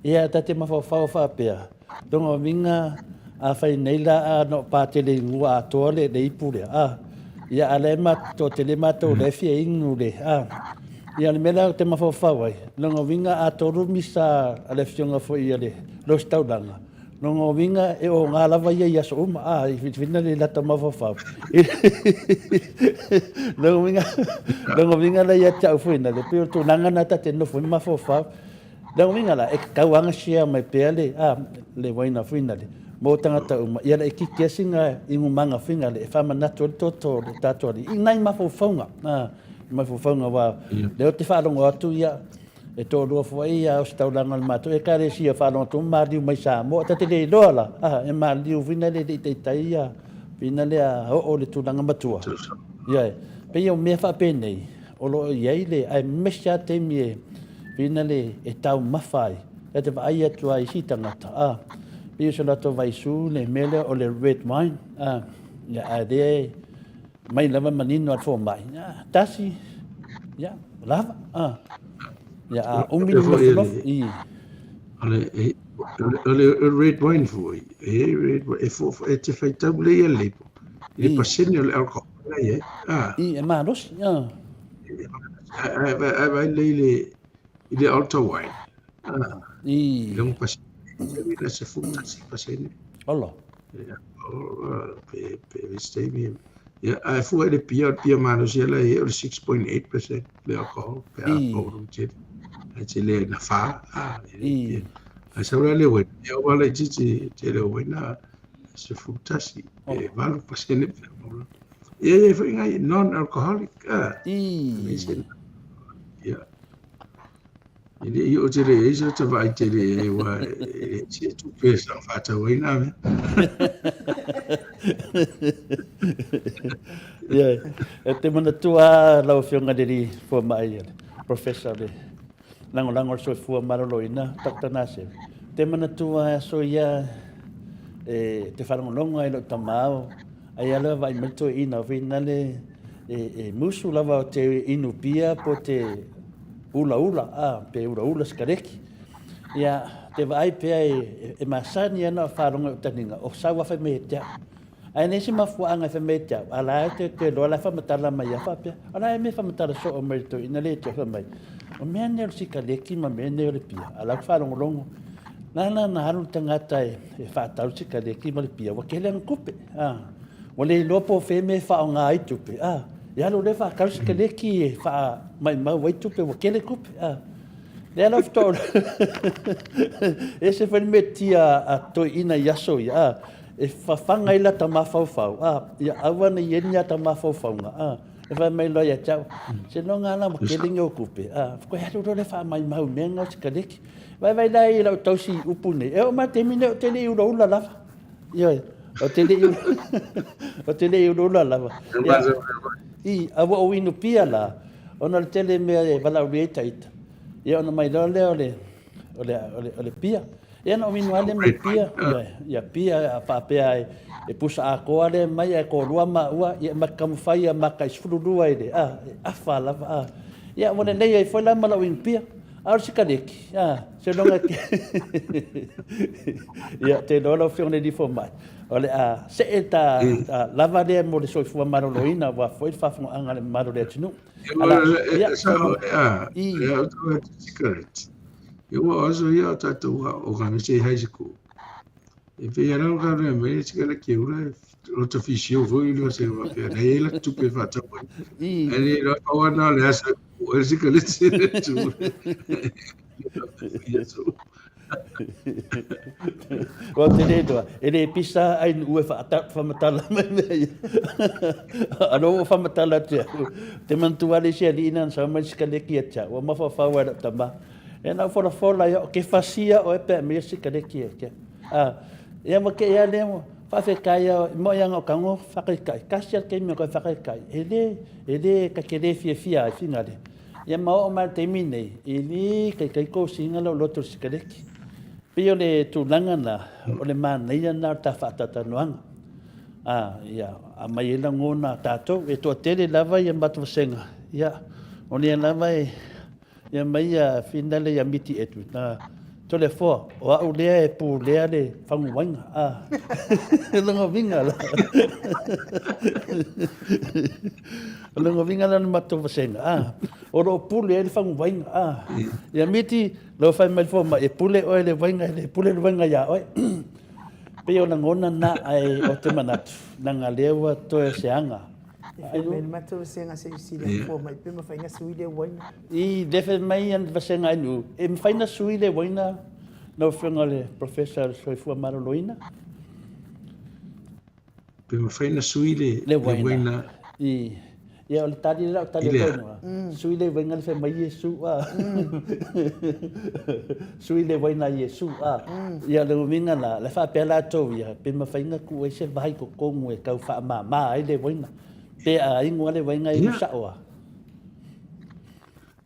ia ta te mawhawhau whapea tonga winga a whai neila a no patele ngua atoa le ipure ia ale ma to te le mato le fia ingu le ia le mela te mawhawhau ai longa winga a toru misa a le fionga fo ia le lo staulanga Nongo winga e o ngā lawa ia so uma i whina le lata mawhawhau. Nongo winga la ia tau whina le pio tō nangana ta te nofu i mawhawhau. Nongo winga la e kauanga sia mai pēa le waina whina le. Mō tangata uma ia la e kikia singa ingu manga whina le e whamanatu le toto le tātua le. I nai mawhawhaunga. Mawhawhaunga wa leo te whārongo atu ia. E tō rua fwai a o staulanga le mato. E kare si a whanau tō māriu mai Samoa. Ta te rei loa e māriu vina le te tai a vina le a o le tūlanga matua. Iai. Pei o mea whapēnei. O lo iei le ai mesha te mie vina le e tau mawhai. E te vai atu ai si tangata. Pei o so lato vai su le mele o le red wine. Ia a re mai lava manino at fō mai. Tasi. Ia. Lava. Ja, le red wine foi. Red e fo e te fai tau le ia lepo. Le pasene le alcohol ia. E maros. Vai le alta wine. Long pasene. Le se futa si pasene. Olo. Pe stay me. Ja, I fu le pia manos ia le 6.8% le alcohol per bottle jet. Ai le na fa ai saura le we e o le titi te le we na se futasi e valu pasene e foi ngai non alcoholic ia ini i o te re isa te vai te re e wa e te tu pesa fata waina me Ia, e te mana tua lau whionga diri fua mai professor le lango so fua maroloina Dr. Nasir. Te mana tua so ia te wharangononga i lo tamao ai ala vai mato ina vina le musu lava o te inu pia po te ula pe ula skareki. Ia te vai pia e masani ana wharonga o taninga o sawa whai me te ai nesi mafuanga fa metia ala te lo la fa matala mai fa pe ala me fa matala so o merito ina le te fa mai o me ne si ka le ki ma me ne le pia ala fa longo na haru tangata e fa tau si ka le ki ma le pia wa ke le kupe o le lopo fe me fa nga ai tupe ya lo le fa ka si ka le ki fa mai ma wai tupe wa ke le kupe le ala fto ese fa metia a to ina yaso ya e whawhanga ila ta mawhauwhau. Ia awana i enia ta mawhauwhaunga. E whai mai loia tau. Se no ngā la makelinga o kupe. Koe haru rore wha mai mau mea ngau tika reki. Vai lai i lau tausi upune. E o ma te mine o tele i ura ula lava. Ia, o tele i ura ula lava. I, awa o inu pia la. Ona le tele mea e wala uri eita ita. Ia ona mai loa leo le pia. Ia no minu ale me pia, ia pia fa pia e pusa a ko ale mai e ko rua ma ua ia makamu fai ma kai sfururua ile fa lava ia mona nei e foi la mala win pia ar sikareki se longa ia te dolo fione di fo mai ole se eta lava de mo de so fu maroloina wa foi fa fu anga maro de tinu ala ia ia sikareti eu aso ia tatu o kamisi high school e pe era un cara me chica la que ura lo te fisio foi lo se va pe nei la tu pe fa tau e ni lo o na le asa o si que le tu Ko te reto, e pisa ai ue whamatala mai. Ano o whamatala te mantua le sia li inan sa mai sikaleki e tia, o mawhawhawa ra tama. E nau whora ia, ke whasia o e pe me sikaleki e kia. Ia mo ke ia lemo, whawhekai mo ianga o kango whakai, kasia ke me ko whakai. E le ka ke le fia e whingare. Ia mao o mai te minei, e li kai ko singa lo loto sikaleki. Pio le tūlanga na, o le mana ia nā ta whaatatanuanga. Ia, a mai e lango nā tātou, e toa tere lava ia matuwasenga. Ia, o lea lava ia mai a whinale ia miti etu. Nā, tole fōa, o au lea e pū lea le whanguwainga. E lango vinga la. O lango vinga la na matuwasenga. O ro pule e le whanguwainga. Ia miti, lo fai mai fo ma e pule o le wainga le pule le wainga ya oi pe o ngona na ai o te manatu nanga lewa to e seanga ai me matu senga se sile fo mai pe ma fainga suile wainga I defe mai an vasenga inu e faina suile waina no fenga le professor Soifua Maroloina pe ma faina suile le waina ia o le tari la o tari tono sui le wainga le fe mai Yesu sui le waina Yesu ia le minga la le fa pela to ia pe ma fainga ku e se vai ko kongu e kau fa ma ai le waina pe a ingo le wainga I sa oa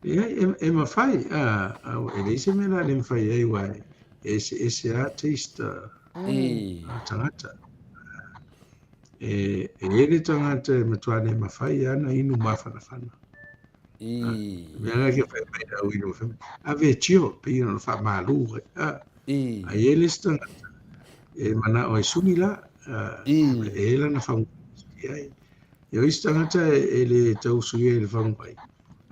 ia e ma fai e le se mena le fai ai wai ese artist tangata e ele tangata matuane mafai ana inu mafana fana me ana ke fai mai au inu fai ave tio pe ino fa malu a ele tangata e mana o sumila ele na fa ai yo tangata ele tau sui ele fa mai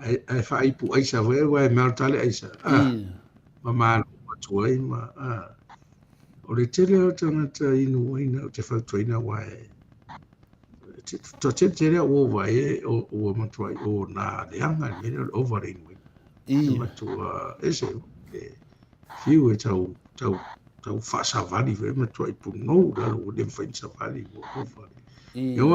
ai fa ipu ai sa vai martale ai sa mama tuai ma o le tele tangata inu ina te fa tuina wai to te o vai o matuai o na leanga me o varing matu ese fiu e tau fa savali ve matuai pu no da o de fa savali o vai yo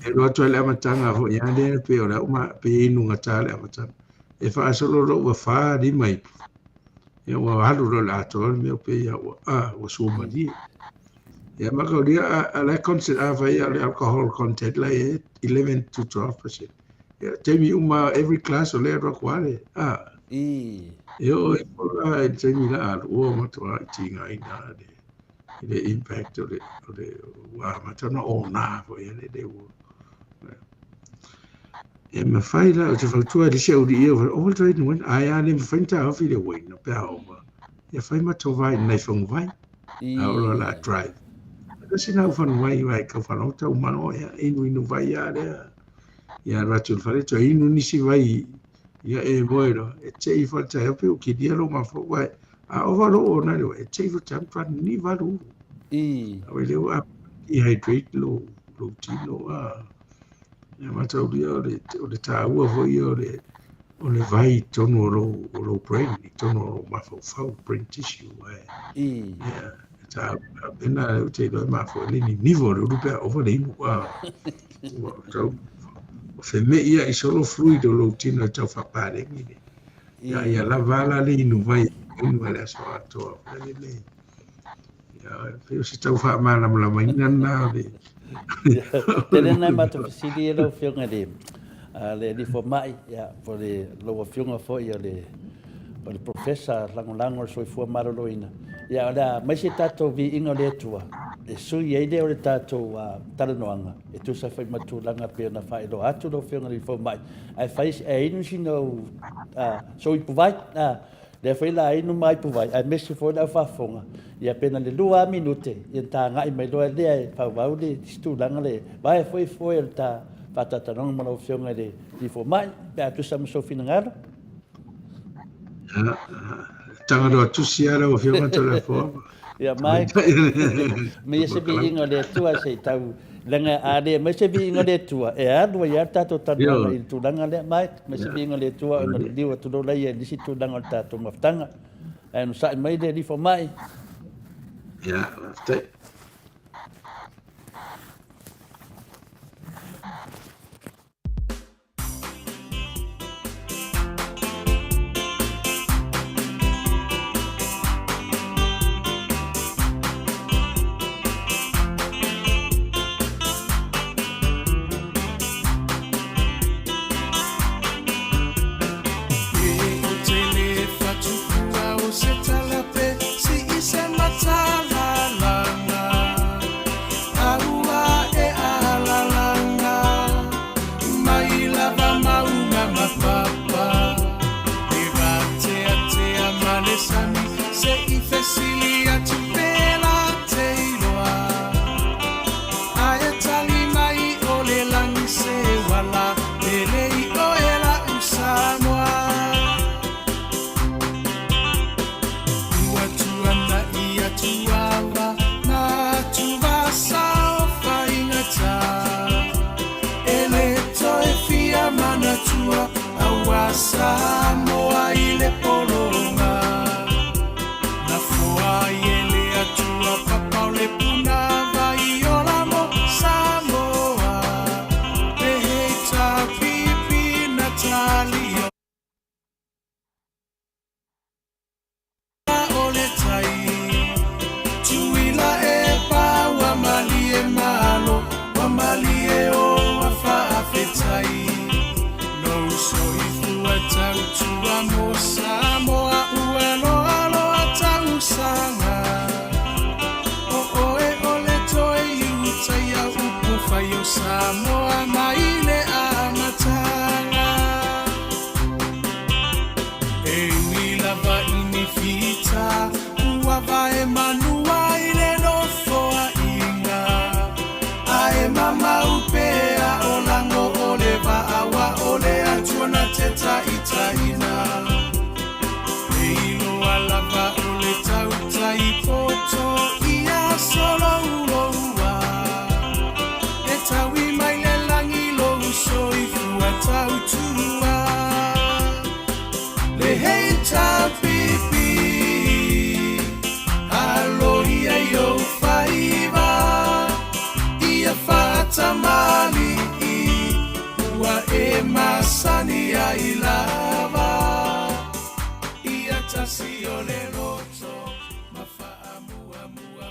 E roa toi le amatanga ho ia le pe ora uma pe inu ngata le amatanga. E wha solo ro wa wha di mai. Ia wa halu ro la ato me pe ia wa suma di. Ia maka dia a le content a vai a le alcohol content la e 11 to 12%. Ia temi uma every class o le roa kwale. Yo e kola e temi la o matua tinga ina de. The impact of the wa matana o na fo ia le de wo. E ma fai la o te whautua di se uri ia o trai ni wen ai ane ma whainta au fi le wei na pia o ma ia whai ma tau vai nei whangu vai a ora la drive a si nau whanu vai ka whanau tau mano ia inu vai ia lea ia ratu whare to inu nisi vai ia e moero e te i whata e pe o ki dia lo ma whau vai a o walo o na leo e te i whata whanu ni waru a wei leo a i hydrate lo tino a ia matau lia o le tāua foi o le vai tono o lo brain, tono o mawhau brain tissue. Ia, tā pena o te roi mawhau lini nivo le urupea o le inu tau o wheme ia i solo fluid o lo tino tau whaparengi ne. Ia la vala le inu vai inu ale aso atoa. Ia, peo si tau whaamana mala ina na le. Tēnei nei mata whasiri e lau whiunga le ni fo mai, po le lau whiunga fo i o le professor lango soifua maroloina. Ia, olea, mai se tātou vi inga le atua, e sui eide o le tātou talanoanga, e tu sa whai matu langa pia na whai lo atu lau whiunga le fo mai. Ai whai e inu si no soipu vai, le whai la inu mai pu vai, ai mesi fo lau whafonga. Ia pena le 2 minute, ia tā ngai mai loa lea e whauwau le tistu langa le, vai foi le tā whatatanong mana o whionga le li fo mai, pia tu sa masofina ngaro. Tanga roa tusi ara o whionga tole fo. Ia mai, me se bi inga le tua se tau langa a le, me se bi inga le tua, e adua ia tato tananga i tu langa le mai, me se bi inga le tua, ina le liwa tu lo lai e lisi tu langa o tato maftanga, e no sai mai le li fo mai. Yeah, that's it. Samoa ile polonga na fua ile atua papa ole puna vai ola mo Samoa beheta pipi Natalia ole tai tuila e pa wa malie malo wa malie o afa afetai no so tautua mo Samoa uelo alo atau sanga o e ole toi uta ia upu faio Samoa maile amatanga e mila va inifita ua vai manua ile no foa inga ae mama upea o lango ole va awa ole atuana teta itaina eilo alava ole tauta ipoto ia solo uloua e tawi mai le langi lo uso ifua tautua le heita pipi alo ia yo faiva ia fata mali e masani ai lava ia tasi o le roto mafaamuamua.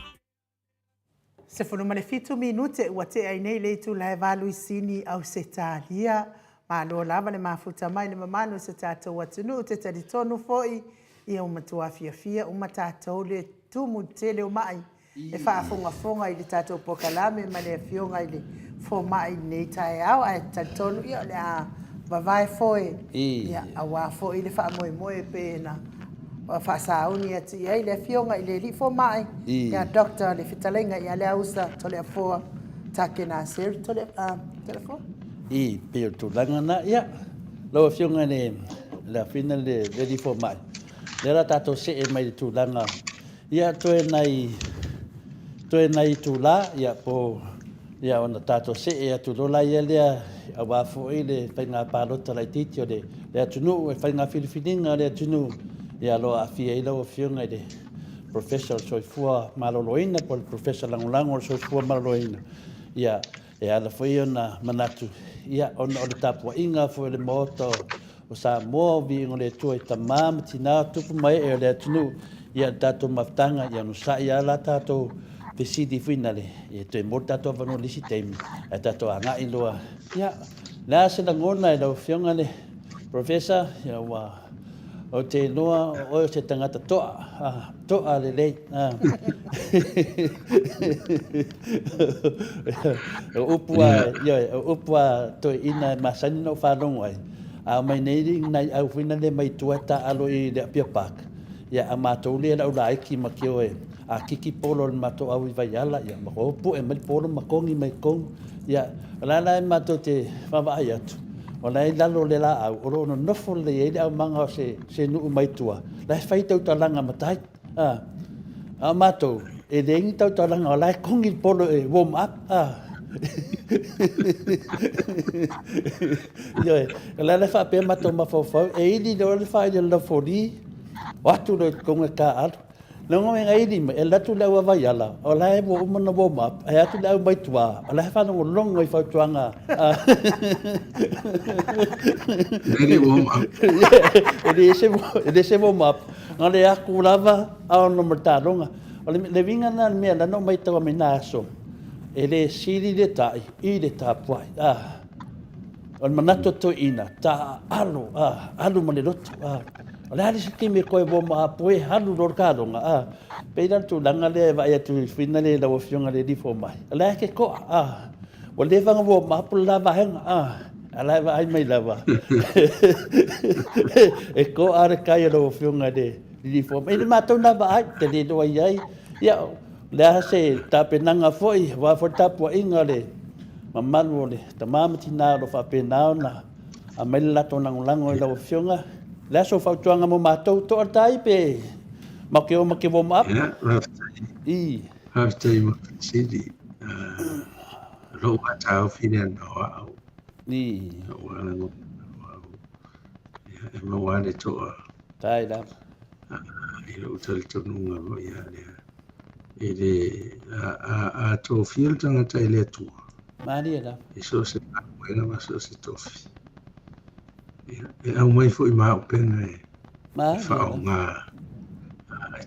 Se fono male fitu minute ua te ai nei le tu lai valu isini au se talia. Ma lo lava le mafuta mai le mamano se tatou atunu te tari tonu foi ia umatua fia uma tatou le tumu tele o mai e whaafonga i le tatou pokalame ma le fionga i le fo mai nei tae au ai tatonu ia le a vavae foi ia awa foi le whaamoe pe na whaasauni ati ia i le fionga i le li fo mai ia doctor le fitalenga ia le ausa tole a foa take na seri tole telefon I peo tu langa na ia lo fionga ne la fina le di fo mai le ra tato se e mai tu langa ia to nai tu la ia po ia ona tato se e tu lo la ia le a wa fo ile fa nga pa lo tra titio de le tunu e fa nga filifininga le tunu ia lo a fia ile o fionga de professor soifua maloloina por professor langolango soifua maloloina ia e ala foi ona manatu ia ona o tapua inga foi le moto o Samoa vi ngole tu e tamam tina tupu mai e le tunu ia tato maftanga ia no sa ia la tato pesidi finale e te morta to vano lisi temi e tato anga i loa ia la se na ngona e lo fionga le professor ia wa o te noa o se tangata toa le lei upua to ina masani no whanongo ai a mai nei nai au fina le mai tuata alo i le pia pak ia a matou le la ula ki makio e a kiki polo le matou au i vai ala ia mako pu e mai polo makongi mai kong ia la matou te whawai atu o nei lalo le la au oro no nofo le e au manga se nu mai tua la fai tau talanga matai a matou e dengi tau talanga o lai kongi polo e warm up yo la fa pe matou mafofo e ili le fa le la foli watu le konga ka al no ngai di e la tu la wa yala o lai bo umana warm up e atu la mai tua o lai fa no longo i fa tuanga Ele warm up. Ele se warm up. Ngale aku lava au no martaronga. Le vinga na me na no mai tawa me naso. Ele siri de tai I de tapuai. O manato to ina ta alu mane lot. Ole ali siki me koe warm up e halu dorkaronga. Peira tu langa le vai tu finale la ofionga le di fo mai. Ole ke ko o le vanga warm up la va hanga ala va ai mai lava e ko are kai lo fionga de li fo me matou na va ai te le do ai ia le se ta penanga foi va fo tapu inga le mamanu le tamam tina lo fa penao na a mai la to nang lango lo fionga le so fa tuanga mo matou to tai pe ma ke vo map I Have time city. Lo matau finan no ni e mawane toa tai da I lo tal tonunga mo ia ele a to fil tanga tai le tu mari da e so se buena ma so se tofi e au mai foi ma pena ma fa nga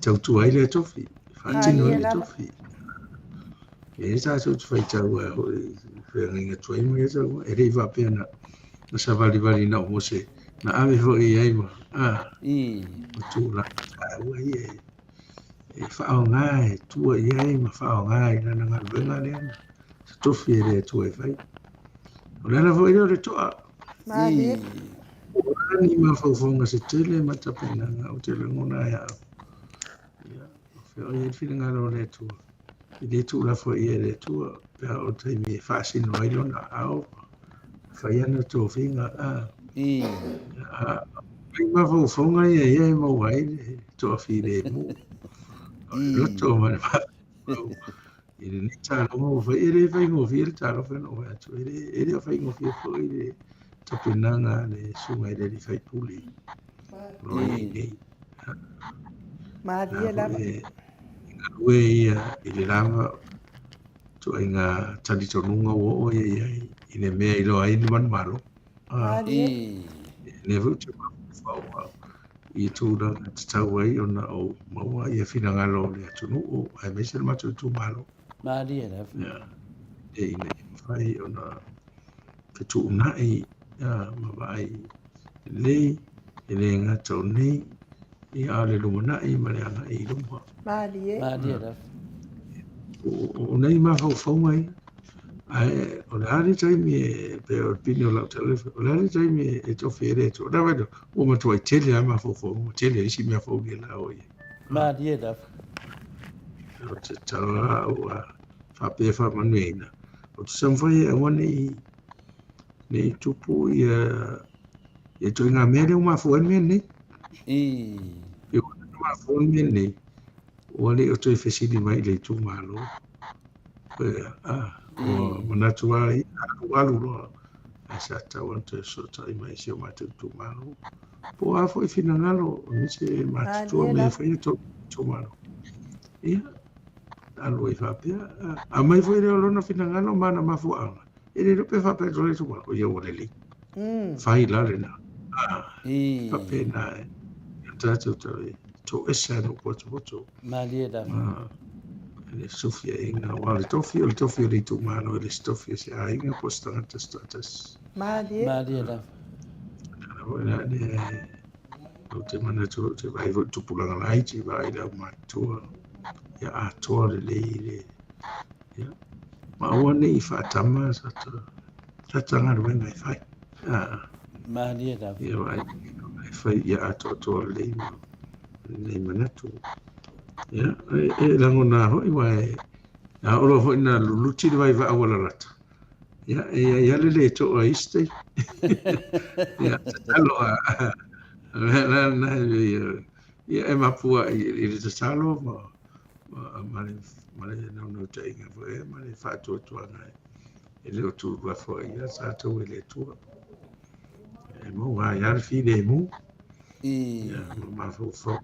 tau tu ai le tofi fa tino le tofi e sa so tu fai tau Feringa tuai mo esa e rei va pena na sa vali na o se na ave fo I ai mo tu la wa e fa ngai tu ai ma fa ngai na nga venga le se to fiere tu e fai o le na fo I le to ni ma fo nga se tele ma ta pena nga o tele ngona ya fe o ye filinga lo le tu I tu la fo I le tu pe o te mi fasi no I lona au fai ana to finga ma fo fonga ia mo wai to fi le mo lo to ma I le ta mo fai ele fai mo fi ta lo fe no wa to ele fai mo fi fo I to pinanga le sunga le fai puli lo I ma dia la we I le lava to inga tali tonunga o ia I le mea I lo ai ni man malo Malie. Ne vu te whau I tūra te tau ai o na o maua I a whina ngalo le atunu o ai meise le matu tu malo. Mali e raf. E ina whai o na te tu unai ma vai le le ngata o nei I a le lumanai ma le anga I lumha. Malie. Mali e raf. O nei ma whau mai ai o le ari taimi e pe o pini o lau telefe o le ari taimi e tofi ere to da vedo o ma tuai tele ai ma fo tele isi mea fo ni la o ye Mali e raf. o te tala o a fa pe fa manuina o te samfai e wani ni tupu e to nga mere o ma fo en ni I. e o ma fo en ni o le o to fesini mai le tu malo o manatua I alu lo asa tau ante so tai mai se o mate tu malo po a foi fina ngalo mi se mate tu me foi to malo ia alu I fa pe a mai foi le lo na fina ngalo mana mafu anga ele lo pe fa pe to le tu malo o ye o le li fai la le na fa pe na tato to esa no poto Mali e raf. le sofia inga wale tofi le tu malo le stofia se a inga postanga te status Malie. Mali e raf. Wala ne o te mana te vai tu pulanga lai te vai da matua ya atua le ya ma ona I fa tama sa tanga ruenga I fai Mali e raf. ya vai fai ya atua le mana tu ya lango na ho I vai ya olo ho na luluti vai va wala rata ya le to a iste ya talo na ia e mapua I le tatalo ma le no te inga foi ma le fatu tuanga e le tu wa foi ia sa tu le tu e mo wa ia fi de mu I. ma fo fa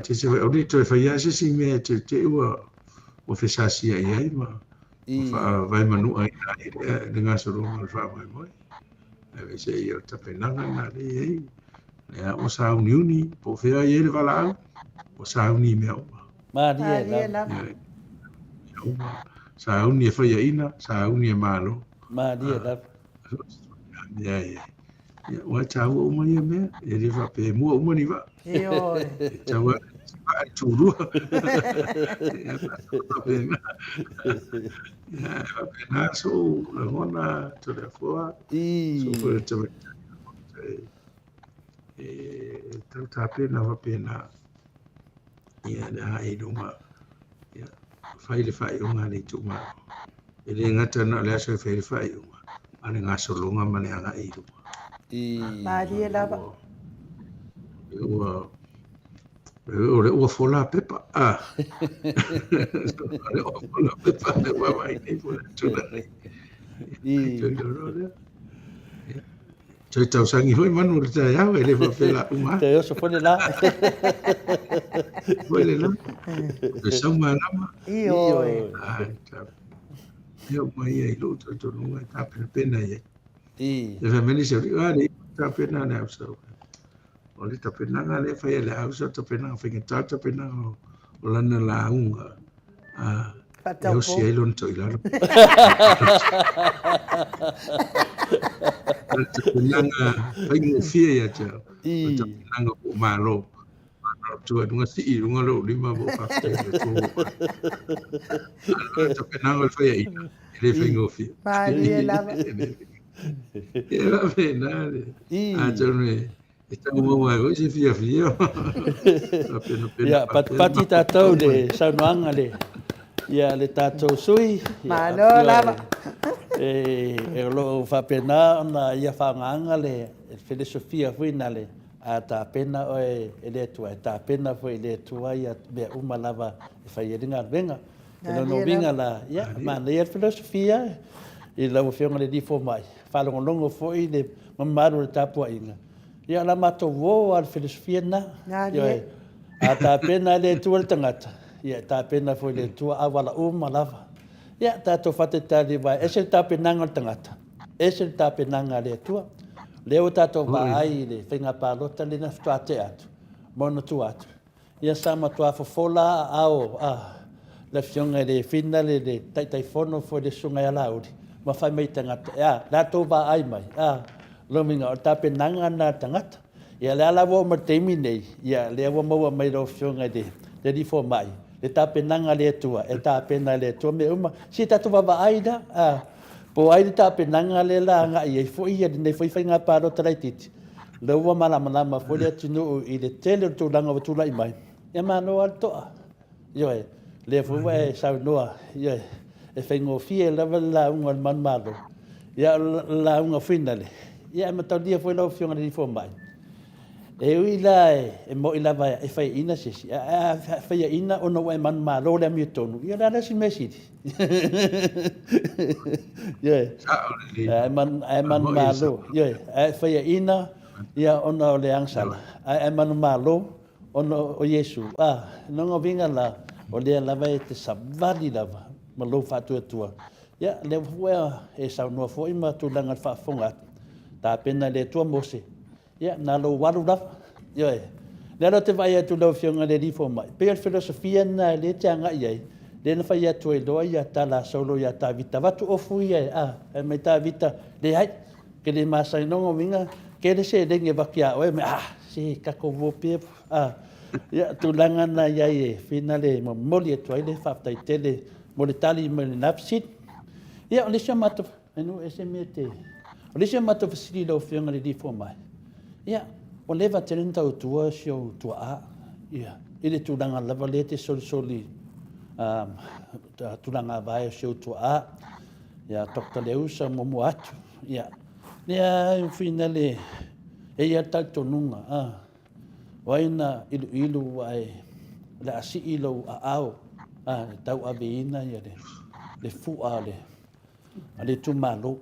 te se o ni to fa ia se si me te o fe sa si ai ma fa vai manu ai le nga so ma fa mai mai e se ia ta penanga na le ya o sa uniuni po fea I le vala o sa uni me o Mali e raf. sa uni e fai ina sa uni e malo Mali e raf. ya wa cha o mo ye me e le fa pe mo o mo ni va Io. cha wa tu ru ya pe na so la mona to le fo so fo te ta pena va pena ia na ai duma ia fai le fai unga ni tuma ele ngata na le aso fai le fai unga ane nga solonga mane anga ai duma Malie lava. o fola pepa le o fola pepa le wa mai nei fola tuna Toi tau sangi hoi manu le tai au e le whawhela uma. Te oso pone la. Hoi le la. Te sauma lama. Io. Ai, tau. Eo mai e lo to to nunga ta pena ye. I. Le fa meni se ri ari ta pena na so. O le ta pena nga le fa ele au so ta pena fa ke ta pena o lana la unga. Eo si e lon to ila. Ta pena nga fa ngi fie ya cha. Ta pena nga po malo. Tu nunga si I nunga lo lima bo fa te to. Ta pena nga fa ye. Ele fa ngi fie. Malie lava. Era penale. Atone. Estamos mau ai hoje fia. Ya, pati tātou le saunoanga le. Ia le tātou sui. Malo lava. E lo whapena na ia whanganga le filosofia fuina le. A tā pena o e le tua. Tā pena fo le tua ia mea uma lava e whai e ringa venga. E no vinga la. Ia, mana ia filosofia. I lau whionga le difo mai. Whalongolongo fo I le mamaru le tāpua inga. Ia la mato wo al filosofia na. A tā pena le tua le tangata. Ia tā pena fo le tua awala uma lava. Ia tātou whate tāli vai. E se tā pena ngal tangata. e se tapenanga le tua leo tato va ai le whenga pālota le na ftua te atu mono tu atu ia sama tua fofola ao le fionga le fina le tai fono fo le sunga ya lauri ma fai mai tangata la to va ai mai lominga o tapenanga na tangata ia le ala wo matemi nei ia le wo mo mai ro fionga le di fo mai le tapenanga le tua e tapena le tua me uma si tatu va ai da po ai ta penanga le la nga i fo ia nei foi nga paro trai titi le wa mala mala fo le tunu i le tele tu langa tu lai mai e mano alto yo le fo wa sa no yo e fengo fie la la un man malo ya la un finale ya ma to dia fo lo fiona di fo mai e ui lai e mo ila vai e fai ina sisi fai ina ono e man malo le mi tonu ia la si mesi yeah man malo yeah fai ina ia ono le angsala e man malo ono o Yesu no vinga la o le la vai te sabali lava malo fatu tua ya le fua e sa no fo ima tu langa fa fonga ta pena le tua mose ya na lo waru da yo le te vai tu lo fionga le di fo mai per filosofia na le tanga ye le na fai tu lo ya ta la solo ya ta vita va tu ofu ye e me ta vita le hai ke le masa no vinga ke le se de nge vakia o me si ka ko vo pe ya tu langa na ya ye finale mo moli tu ile fa ta tele mo le tali mo le napsit ya le chama tu no smete le chama tu fili lo fionga le di fo mai ya o leva tenenta o tua show tua ia ile tu langa lava lete soli tu langa vai show tua ya tokta leusa mo atu ya finale e ia tato nunga waina ilu ai la asi ilo ao tau aveina ia le fu ale tu malo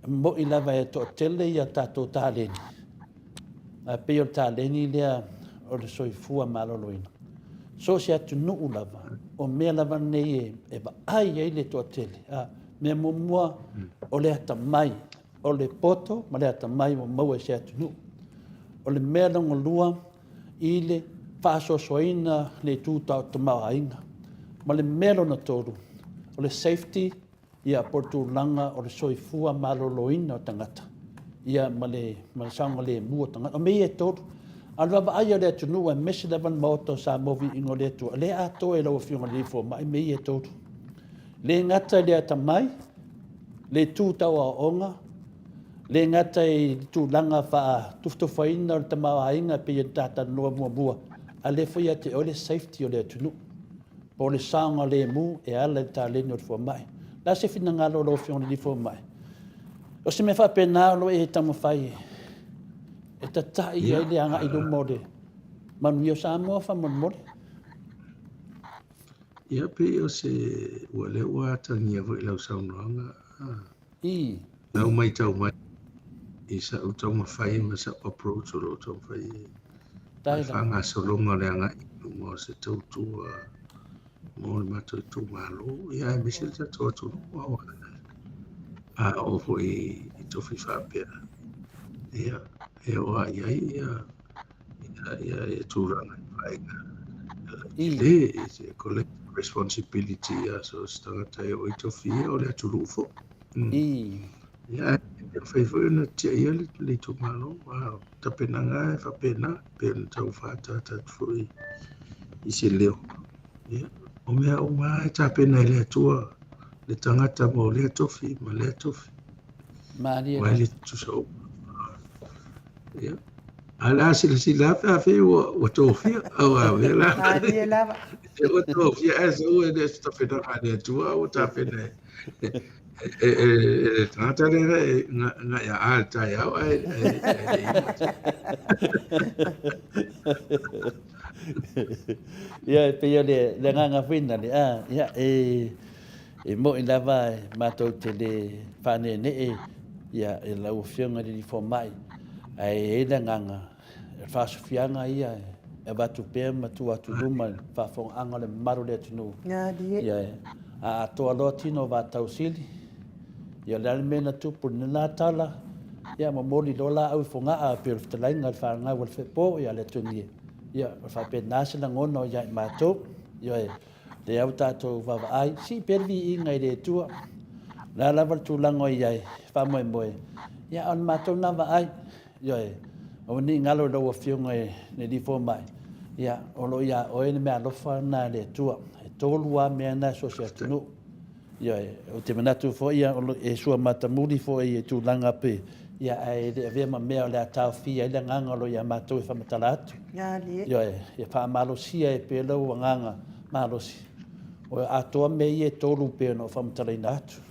mo ila vai to tele ia tato taleni pe o taleni le o le soifua maloloina so se atu nuu lava o mea lava nei e ba ai le to tele me momua o le atamai o le poto ma le atamai mo mau se atu nuu o le mea longa lua i le whaasosoina le tūtau tamawainga ma le mea lona toru o le safety ia portu langa o le soifua maloloina o tangata ia ma le sanga le mua tangata o mea toru alwa ba ai le tunu e mesi le van moto sa movi ingo le tu le ato e lo fiona le fo mai mea toru le ngata le atamai le tūtau a onga le ngata i tu langa fa tufto faina o tamawainga pe tata no mua a le foi te o le safety o le tunu po le sanga le mu e ala ta le no fo mai la se fina ngalo lo fiona le fo mai o se me fa pena lo e tamo fai e tata i le anga i do mode man yo Samoa fa mon mode ia pe o se wale wa tangia vo lau saunanga lau mai tau mai isa utau mawhai ma sa approach o lo tau whai whanga solonga le anga i mo se tautua mo le mato i tū malo ia e misil ta toa tunu a ofo i tofi whapea ia e oa iai ia e tūranga i whainga le e collective responsibility so stangata e o i tofi o le aturu ufo ia fai na tia ia le tu malo ta pena nga fa pena pen tau fata ta foi i se leo ia o mea o mai ta pena le tua le tangata mo le tofi ma le tofi Maria wa le tu so ia ala sila fa fe o tofi au la Maria lava o tofi o le sta pena le tua o ta pena trata de nga ya alta ya ia pe ia le nganga fina le ia e mo ina vai mato te le fane ne ia e la ufionga di fo mai ai le nganga fa sofianga ia e batu pe matu atu luma fa fo anga le maro le tunu nga di ia a to lo tino va tausili ia le mena tupu na tala ia mamoli lola au fonga a pe te lainga fa nga wal fe po ia le tuni ia fa pe nasina ngono ia mato ia le au tato va ai si pervi inga i le tua la la val tu lango ia fa mo mo ia on mato na va ai ia o ni ngalo do fionga ne di fo mai ia o lo ia o ene me alofa na le tua e tolua me na so se tunu ia o te manatu fo ia o e sua matamuli fo ia tu langa pe ia e ve ma me o le tau fia ile nganga lo ia mato e fa matalatu Ya li. ia e fa malo sia e pe lo nganga malo si o ato me ia tolu pe no fa matalina atu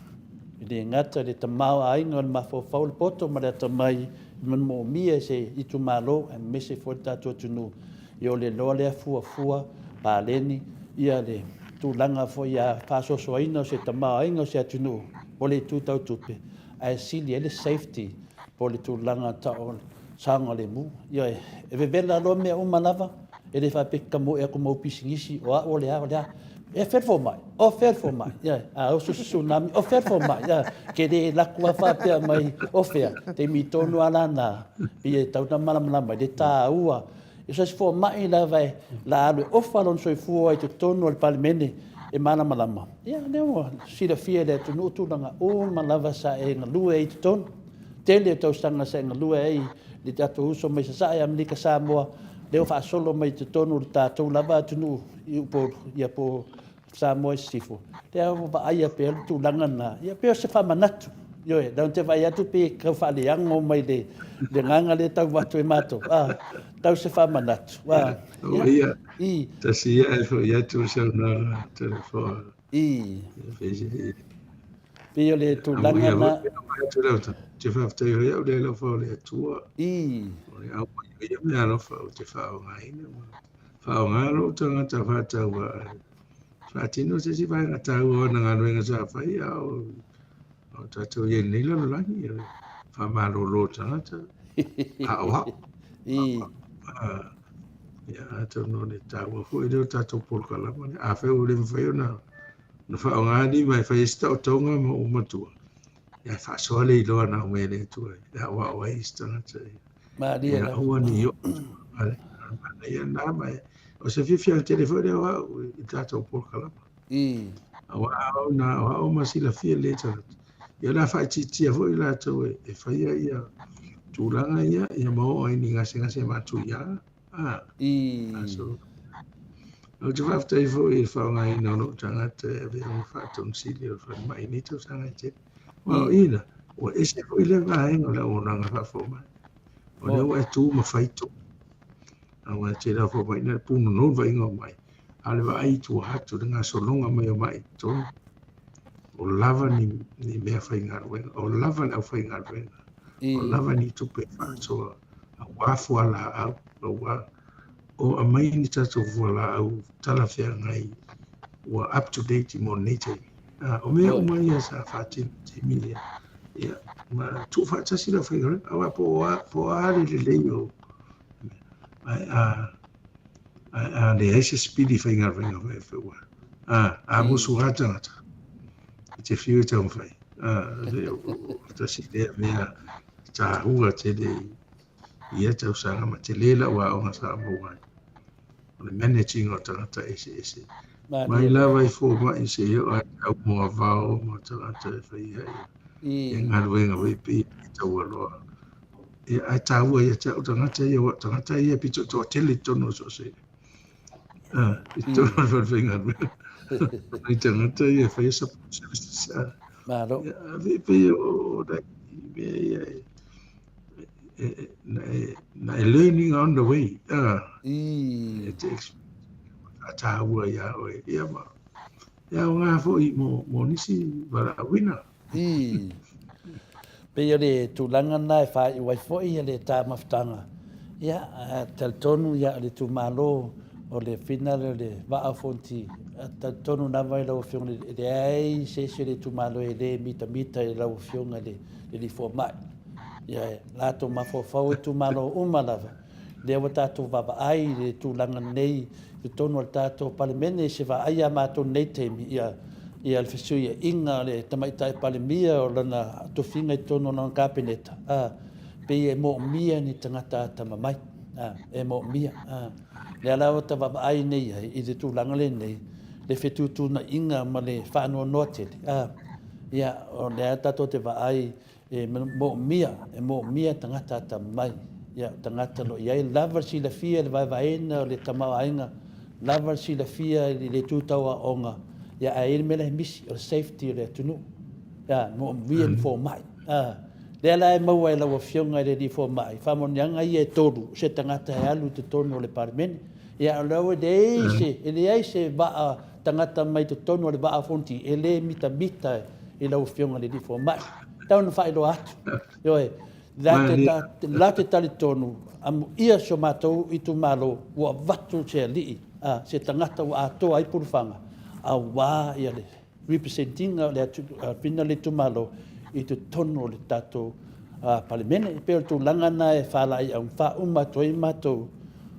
ile ngata le tamau ai ngon ma fo faul poto ma le tamai man mo mia se i tu malo e me se fo tatu tunu io le lo le fua pa leni ia le tu langa fo ia fa so so ino se tama ingo se tunu o le tu tau tupe ai sili ele safety po le tu langa ta on sanga le mu ia e ve bela lo me o malava e le fa pekka mo e ko mo pisingisi o le e fer fo mai o fer fo mai ia a o su tsunami o fer fo mai ia ke de la kua fa pe mai o fer te mi tonu ala na ia tau na mala mai de ta ua isa se fo mai la vai la alu o falon so fu ai te tonu al palmene e mana malama ia ne o si la fie le tu tu nga o malava sa e nga lu e te ton tele to stanga sa nga lu e le tatu uso mai sa ia mlika Samoa le fa solo mai te tonu ta to lava tu nu i po ia po Samoa sifu te o va ai pe tu langa na ia pe se fa manatu yo e don't vai atu pe ka fa le ang o mai de nganga le tau watu e mato tau se fa manatu wa ia i ta si ia fo ia tu se na telefone i fezi pe yo le tu langa na tu le te fa te ia le lo fo le tua i o au ia me alo fo te fa o ngai ne fa o ngalo tanga ta fa ta wa fa tino se si vai na ta o na ngalo nga sa fa ia o tatu ye ni lo langi fa malo lo tanga ta a i ya to no le ta wa fu ile tatu por kala ma a fe o le fe na no fa ngani mai fa sta o tonga mo o matua ya fa so le lo na me le tu ya wa wa sta na ta ma dia ya o ni yo ale ya na mai o se fi al telefone wa tatu por kala i wa na wa o ma si la fi le ta ya la fa ti vo la to e fa ia tu langa ia mo o ni ngase ma tu ya i so o te whafta i fo i whaonga i no tanga te ve o whaatong sili o whan mai ni tau sanga te o ina o ese fo i le vaenga o le o nanga whafo mai o le o e tū ma whaito a wa te la fo mai na puno no vaenga mai a le wa ai tu hatu ngā solonga mai o mai tonu o lava ni mea whainga ruenga o lava ni au whainga ruenga o lava ni tupe whaasoa a wafu ala au o wa o a mai ni tatu vola au tala fea ngai wa up to date mo nete o mea o mai sa fatin te milia ia ma tu fa tasi la fea awa po ale le leio a le ese speedy fea ngai fea wa a musu hata te fiu te on fai le tasi le mea ta hua te le ia tau sanga ma te lela wa o ngasa mo wa le managing o tangata ese mai lava i fo ma i se yo au mo vao mo tangata e fai ai ngā ruenga wei pi i tau aloa e ai tāua ia tangata ia pito tō tele tono so se i tono fai ngā ruenga i tangata ia fai sa Maro. Vei pe o dai na learning on the way. It takes a tawa ya o ia ma. Ya nga fo I mo nisi bara wina. Pe le tu langa na fa I wai fo I le ta maftanga. Ya tel tonu ya le tu malo o le final le va a fonti. Ta tonu na vai lo fiong le ai se le tu malo e le mita e lo fiong le fo mai. Ya la to ma fo tu malo malava le wa tu va ai le tu langa nei tu tonu ta to palemene se va ai ma to nei temi ya ia le fesui ia inga le tamaita e pale mia o lana tofinga i tono na kapeneta pe e mo mia ni tangata tamamai e mo mia le ala o tava ai nei i te tūlanga le nei le fetutu na inga ma le whanua noate ia o le atato te vai e mo mia tangata tamai ia tangata lo ia lava si la fia le vaina le tamau ainga lava si la fia le tūtaua onga ia ai mele misi o safety le tunu ia mo mia fo mai le ala e mau e lawa fionga le di fo mai famonianga ia e toru se tangata e alu te tono le parmen ia lawa de se va tangata mai te tono le va fonti ele mita e lawa fionga le di fo mai tau na fai lo atu yo e la te tali tonu amu ia so matou i tu malo ua vatu se li se tangata ua atoa ai purufanga a wā ia le representinga le pina le tu malo i tu tono le tato palemene pe o tu langana e whala i au wha umato i matou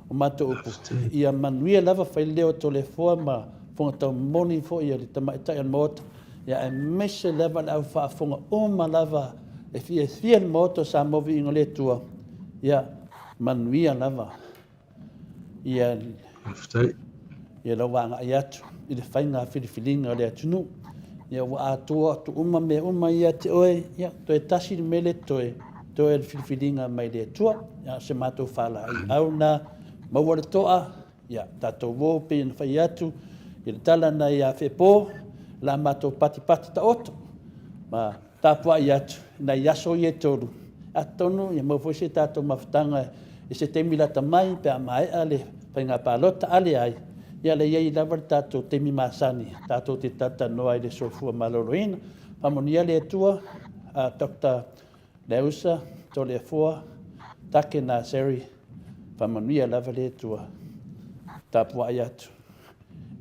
o matou upu ia manuia lava whai leo to le fua ma fonga tau moni fo ia le tamaitai an mota ia e mese lava le au wha fonga uma lava e fia le moto sa movi ingo le tua ia manuia lava ia lau wanga i atu i le whainga whiriwhiringa le atunu ia wa atua tu uma me uma ia te oe ia toe tasi me le toe le whiriwhiringa mai le atua ia se matou whala i au na maua le toa ia tatou wō pe na whai atu i le tala na ia whepo la matou pati ta oto ma tapua i atu na iaso i e toru atonu ia mau se tatou mawhatanga i se temi la tamai pe a mai ale whainga palota ale ai ia le iai lava tatou temi masani tatou te tata noa i le sofua maloloina pamonia le atua Dr. Leusa tole fua take na seri pamonia lava le atua tapua ai atu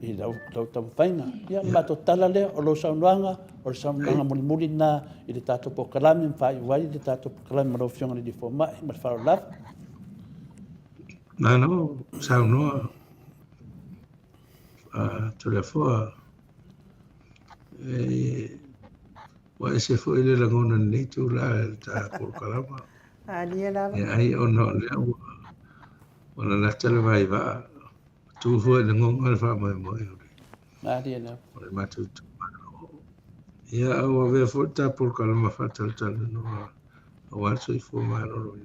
i lau tau whainga ia mato tala le o lo saunuanga o le saunuanga mulimuli na i le tatou pokalami mwhai wai i le tatou pokalami marau fionga ni di fomai ma le wharo lava no saunoa tole fua wa ese fo ile la ngona ni tu la ta por kalama Alia lava. ai ono le ona la tele vai va tu fo le ngona fa mai mai alia lava o matu ia o ve fo ta por kalama fa tal no o al so fo mai no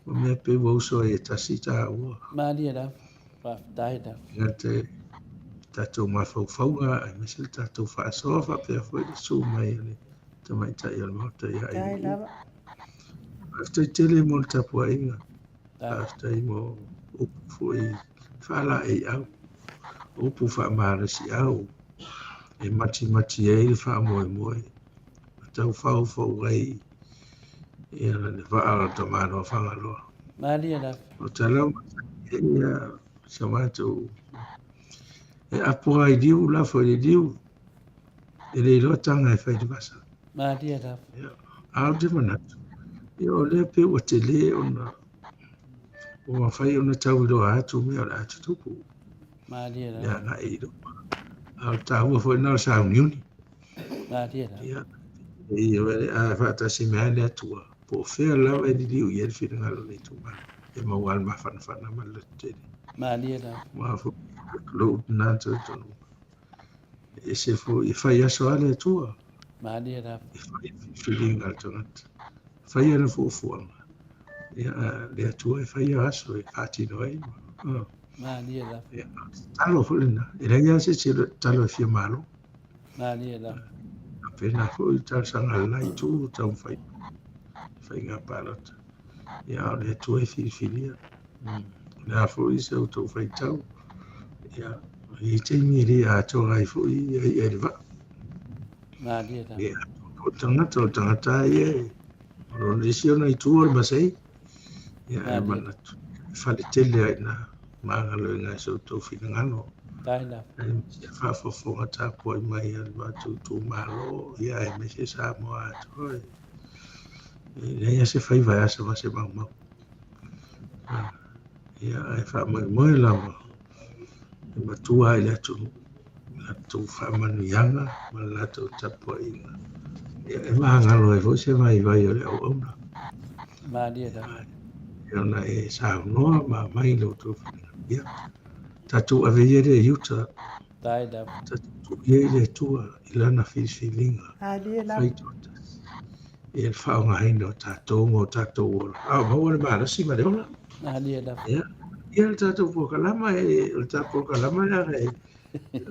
o me pe wo so e tasita o alia lava pa dai da te tatou mafaufaunga ai mese tatou fa'asoafa pea foi le su mai le tamaitai o le maota ia Dai lava. aftaitele mo le tapuaʻiga aftai mo upu foi fa'alaʻi au upu fa'amalesi au e matimati ai le fa'amoemoe tau faufau ai ia le va'a o tamanoa fagaloa alia lava o talau ia sa matou e apua i diu la fo i diu e le lo tanga e fai di basa alia lava au de manatu o le pe o te le ona o ma fai ona tau do atu me o atu tupu alia lava ya na i do au tau fo na sa uniuni alia lava ya e o le a fa ta si me le atua po fe la e di diu ye fi na lo le tu ma e ma wal ma fan fan ma le te alia lava ma fo lo na to e se fo i fai aso ale tua alia lava feeling alternat fai ana fu ya le tua e fai aso e ati no ai alia lava talo fo na e le ya se talo fi malo alia lava pena fo i tal sanga lai tu tam fai nga palot ya le tua e filia na fo i se to fai tau ya i te mi ri a to ai fo i e va alia lava ya o tangata ye o le siona i tua ma sei ya mana fale tele ai na mangalo nga so to fina ngano dai lava fa fo ta po mai al ba tu malo ya e me se Samoa to ya se fai vai se va se ma ya e fa mai la ma tu ai le tu latu whamanuianga, ma latu tapuainga. E mahangalo e fo se vai vai o le au auna. Maria da. Ona e sa noa ma mai lo tu ia. Tatu ave ia le yuta, Tai da. tatu ia le tua ilana filinga. Alia la. Fai tota. E el whaonga haina o tatou mo tatou ora. Mau ane maa rasi ma reona. Maria da. Ia. Ia le tatou pokalama e le tatou pokalama e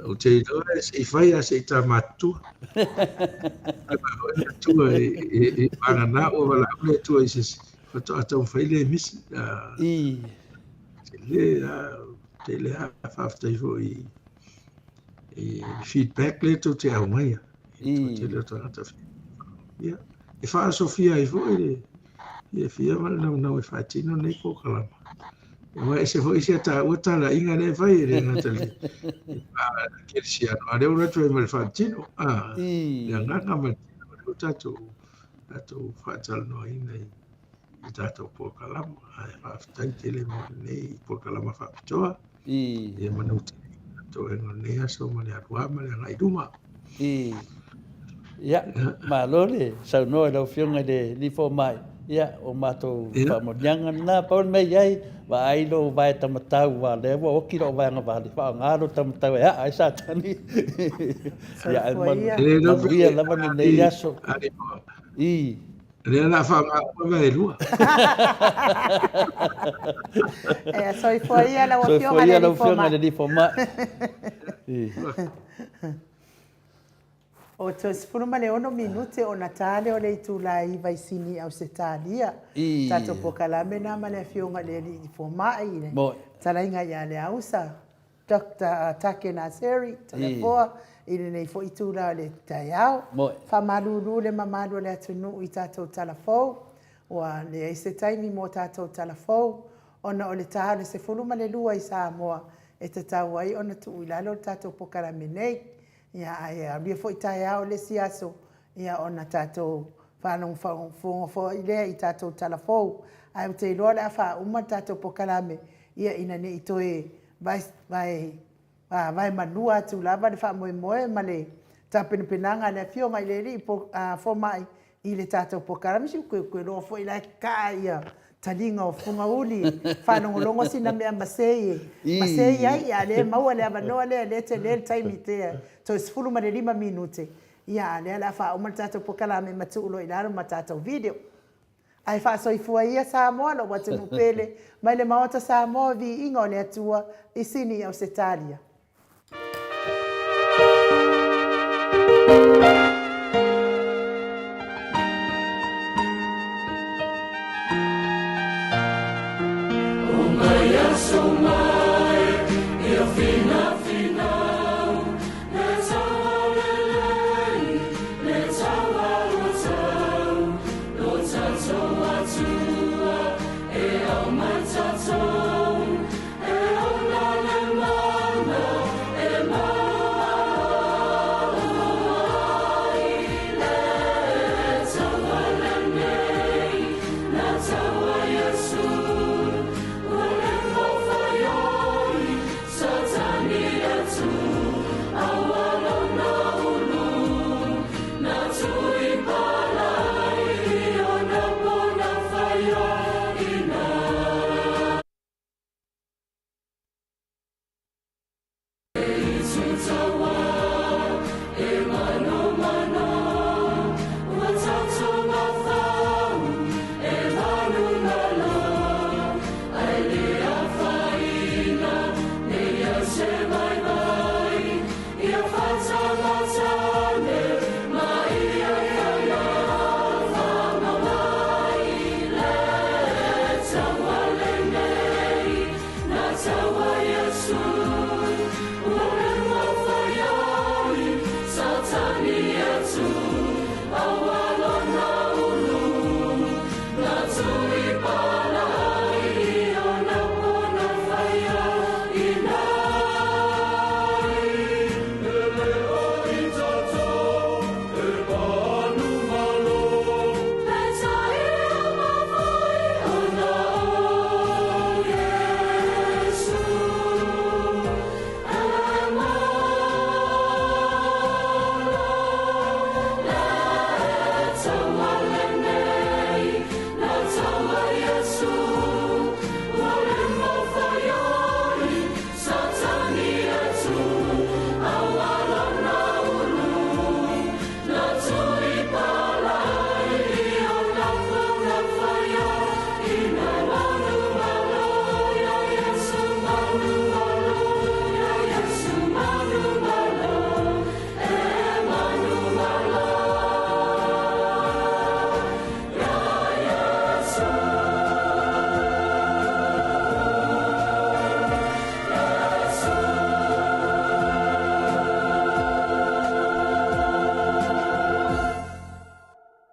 o te idoa e se i whai a se i tā mātua. Ai mai hoi le tua e whangana o wala ule tua i se whato atau whai le misi. I. Te le a whaftai fo i feedback le tau te au mai. Te leo tangata ia. E wha Sofia i fo i le. Ia fia mana nau e whaitino nei pokalama. Wa se fo isi ata uta la inga ne fai re na tele. Kirsiano ale ora tu mal fatino. Ya nganga ma uta tu atu fatal no ina i tato po kalama ai fa tai tele mo nei po kalama fa toa. E mana uta to en nei aso ma le atua ma le ngai duma. Ya, ma lole sa no lo fionga de li fo mai. Ya, o mato fa mo nyanga na pa me yai wa ai lo vai tamatau wa le wo o kiro vai nga vale fa ngaro tamatau ya ai sa tani ya al man na via la man ne yaso I le na fa ma va e lua soy foi la opción de li fo mai o te spuruma le ono minute o Natale o le itula I vai sini au se talia. Tato pokalame na mane fionga le li fomai ne. Talainga ya le ausa. Dr. Take Naseri, telefoa, ile nei fo itula le taiao. Fa malulu le mamadu le atunu I tato talafou. Wa le ese taimi mo tato talafou. Ona o le taha le se fuluma le lua I Samoa. E te tau ai ona tu ilalo tato pokalame nei. Ia bia foi tai ao le siaso ia ona tato fanong fo ile I tato talafou ai te lo le fa uma tato pokalame ia ina ne itoe vai manua tu lava le fa moe male tapin pinanga le fio mai le ri fo mai I le tato pokalame si ko lo fo ile kaia talinga o funga uli fanong longo sina me masei ai ale mau ale abano le time te to sfulu ma de 5 minute ia le ala fa uma tato pokalame matulo ila ma tato video ai fa so ifua ia Samoa lo watu pele mai le maota Samoa vi ingo le atua isini au setalia Soma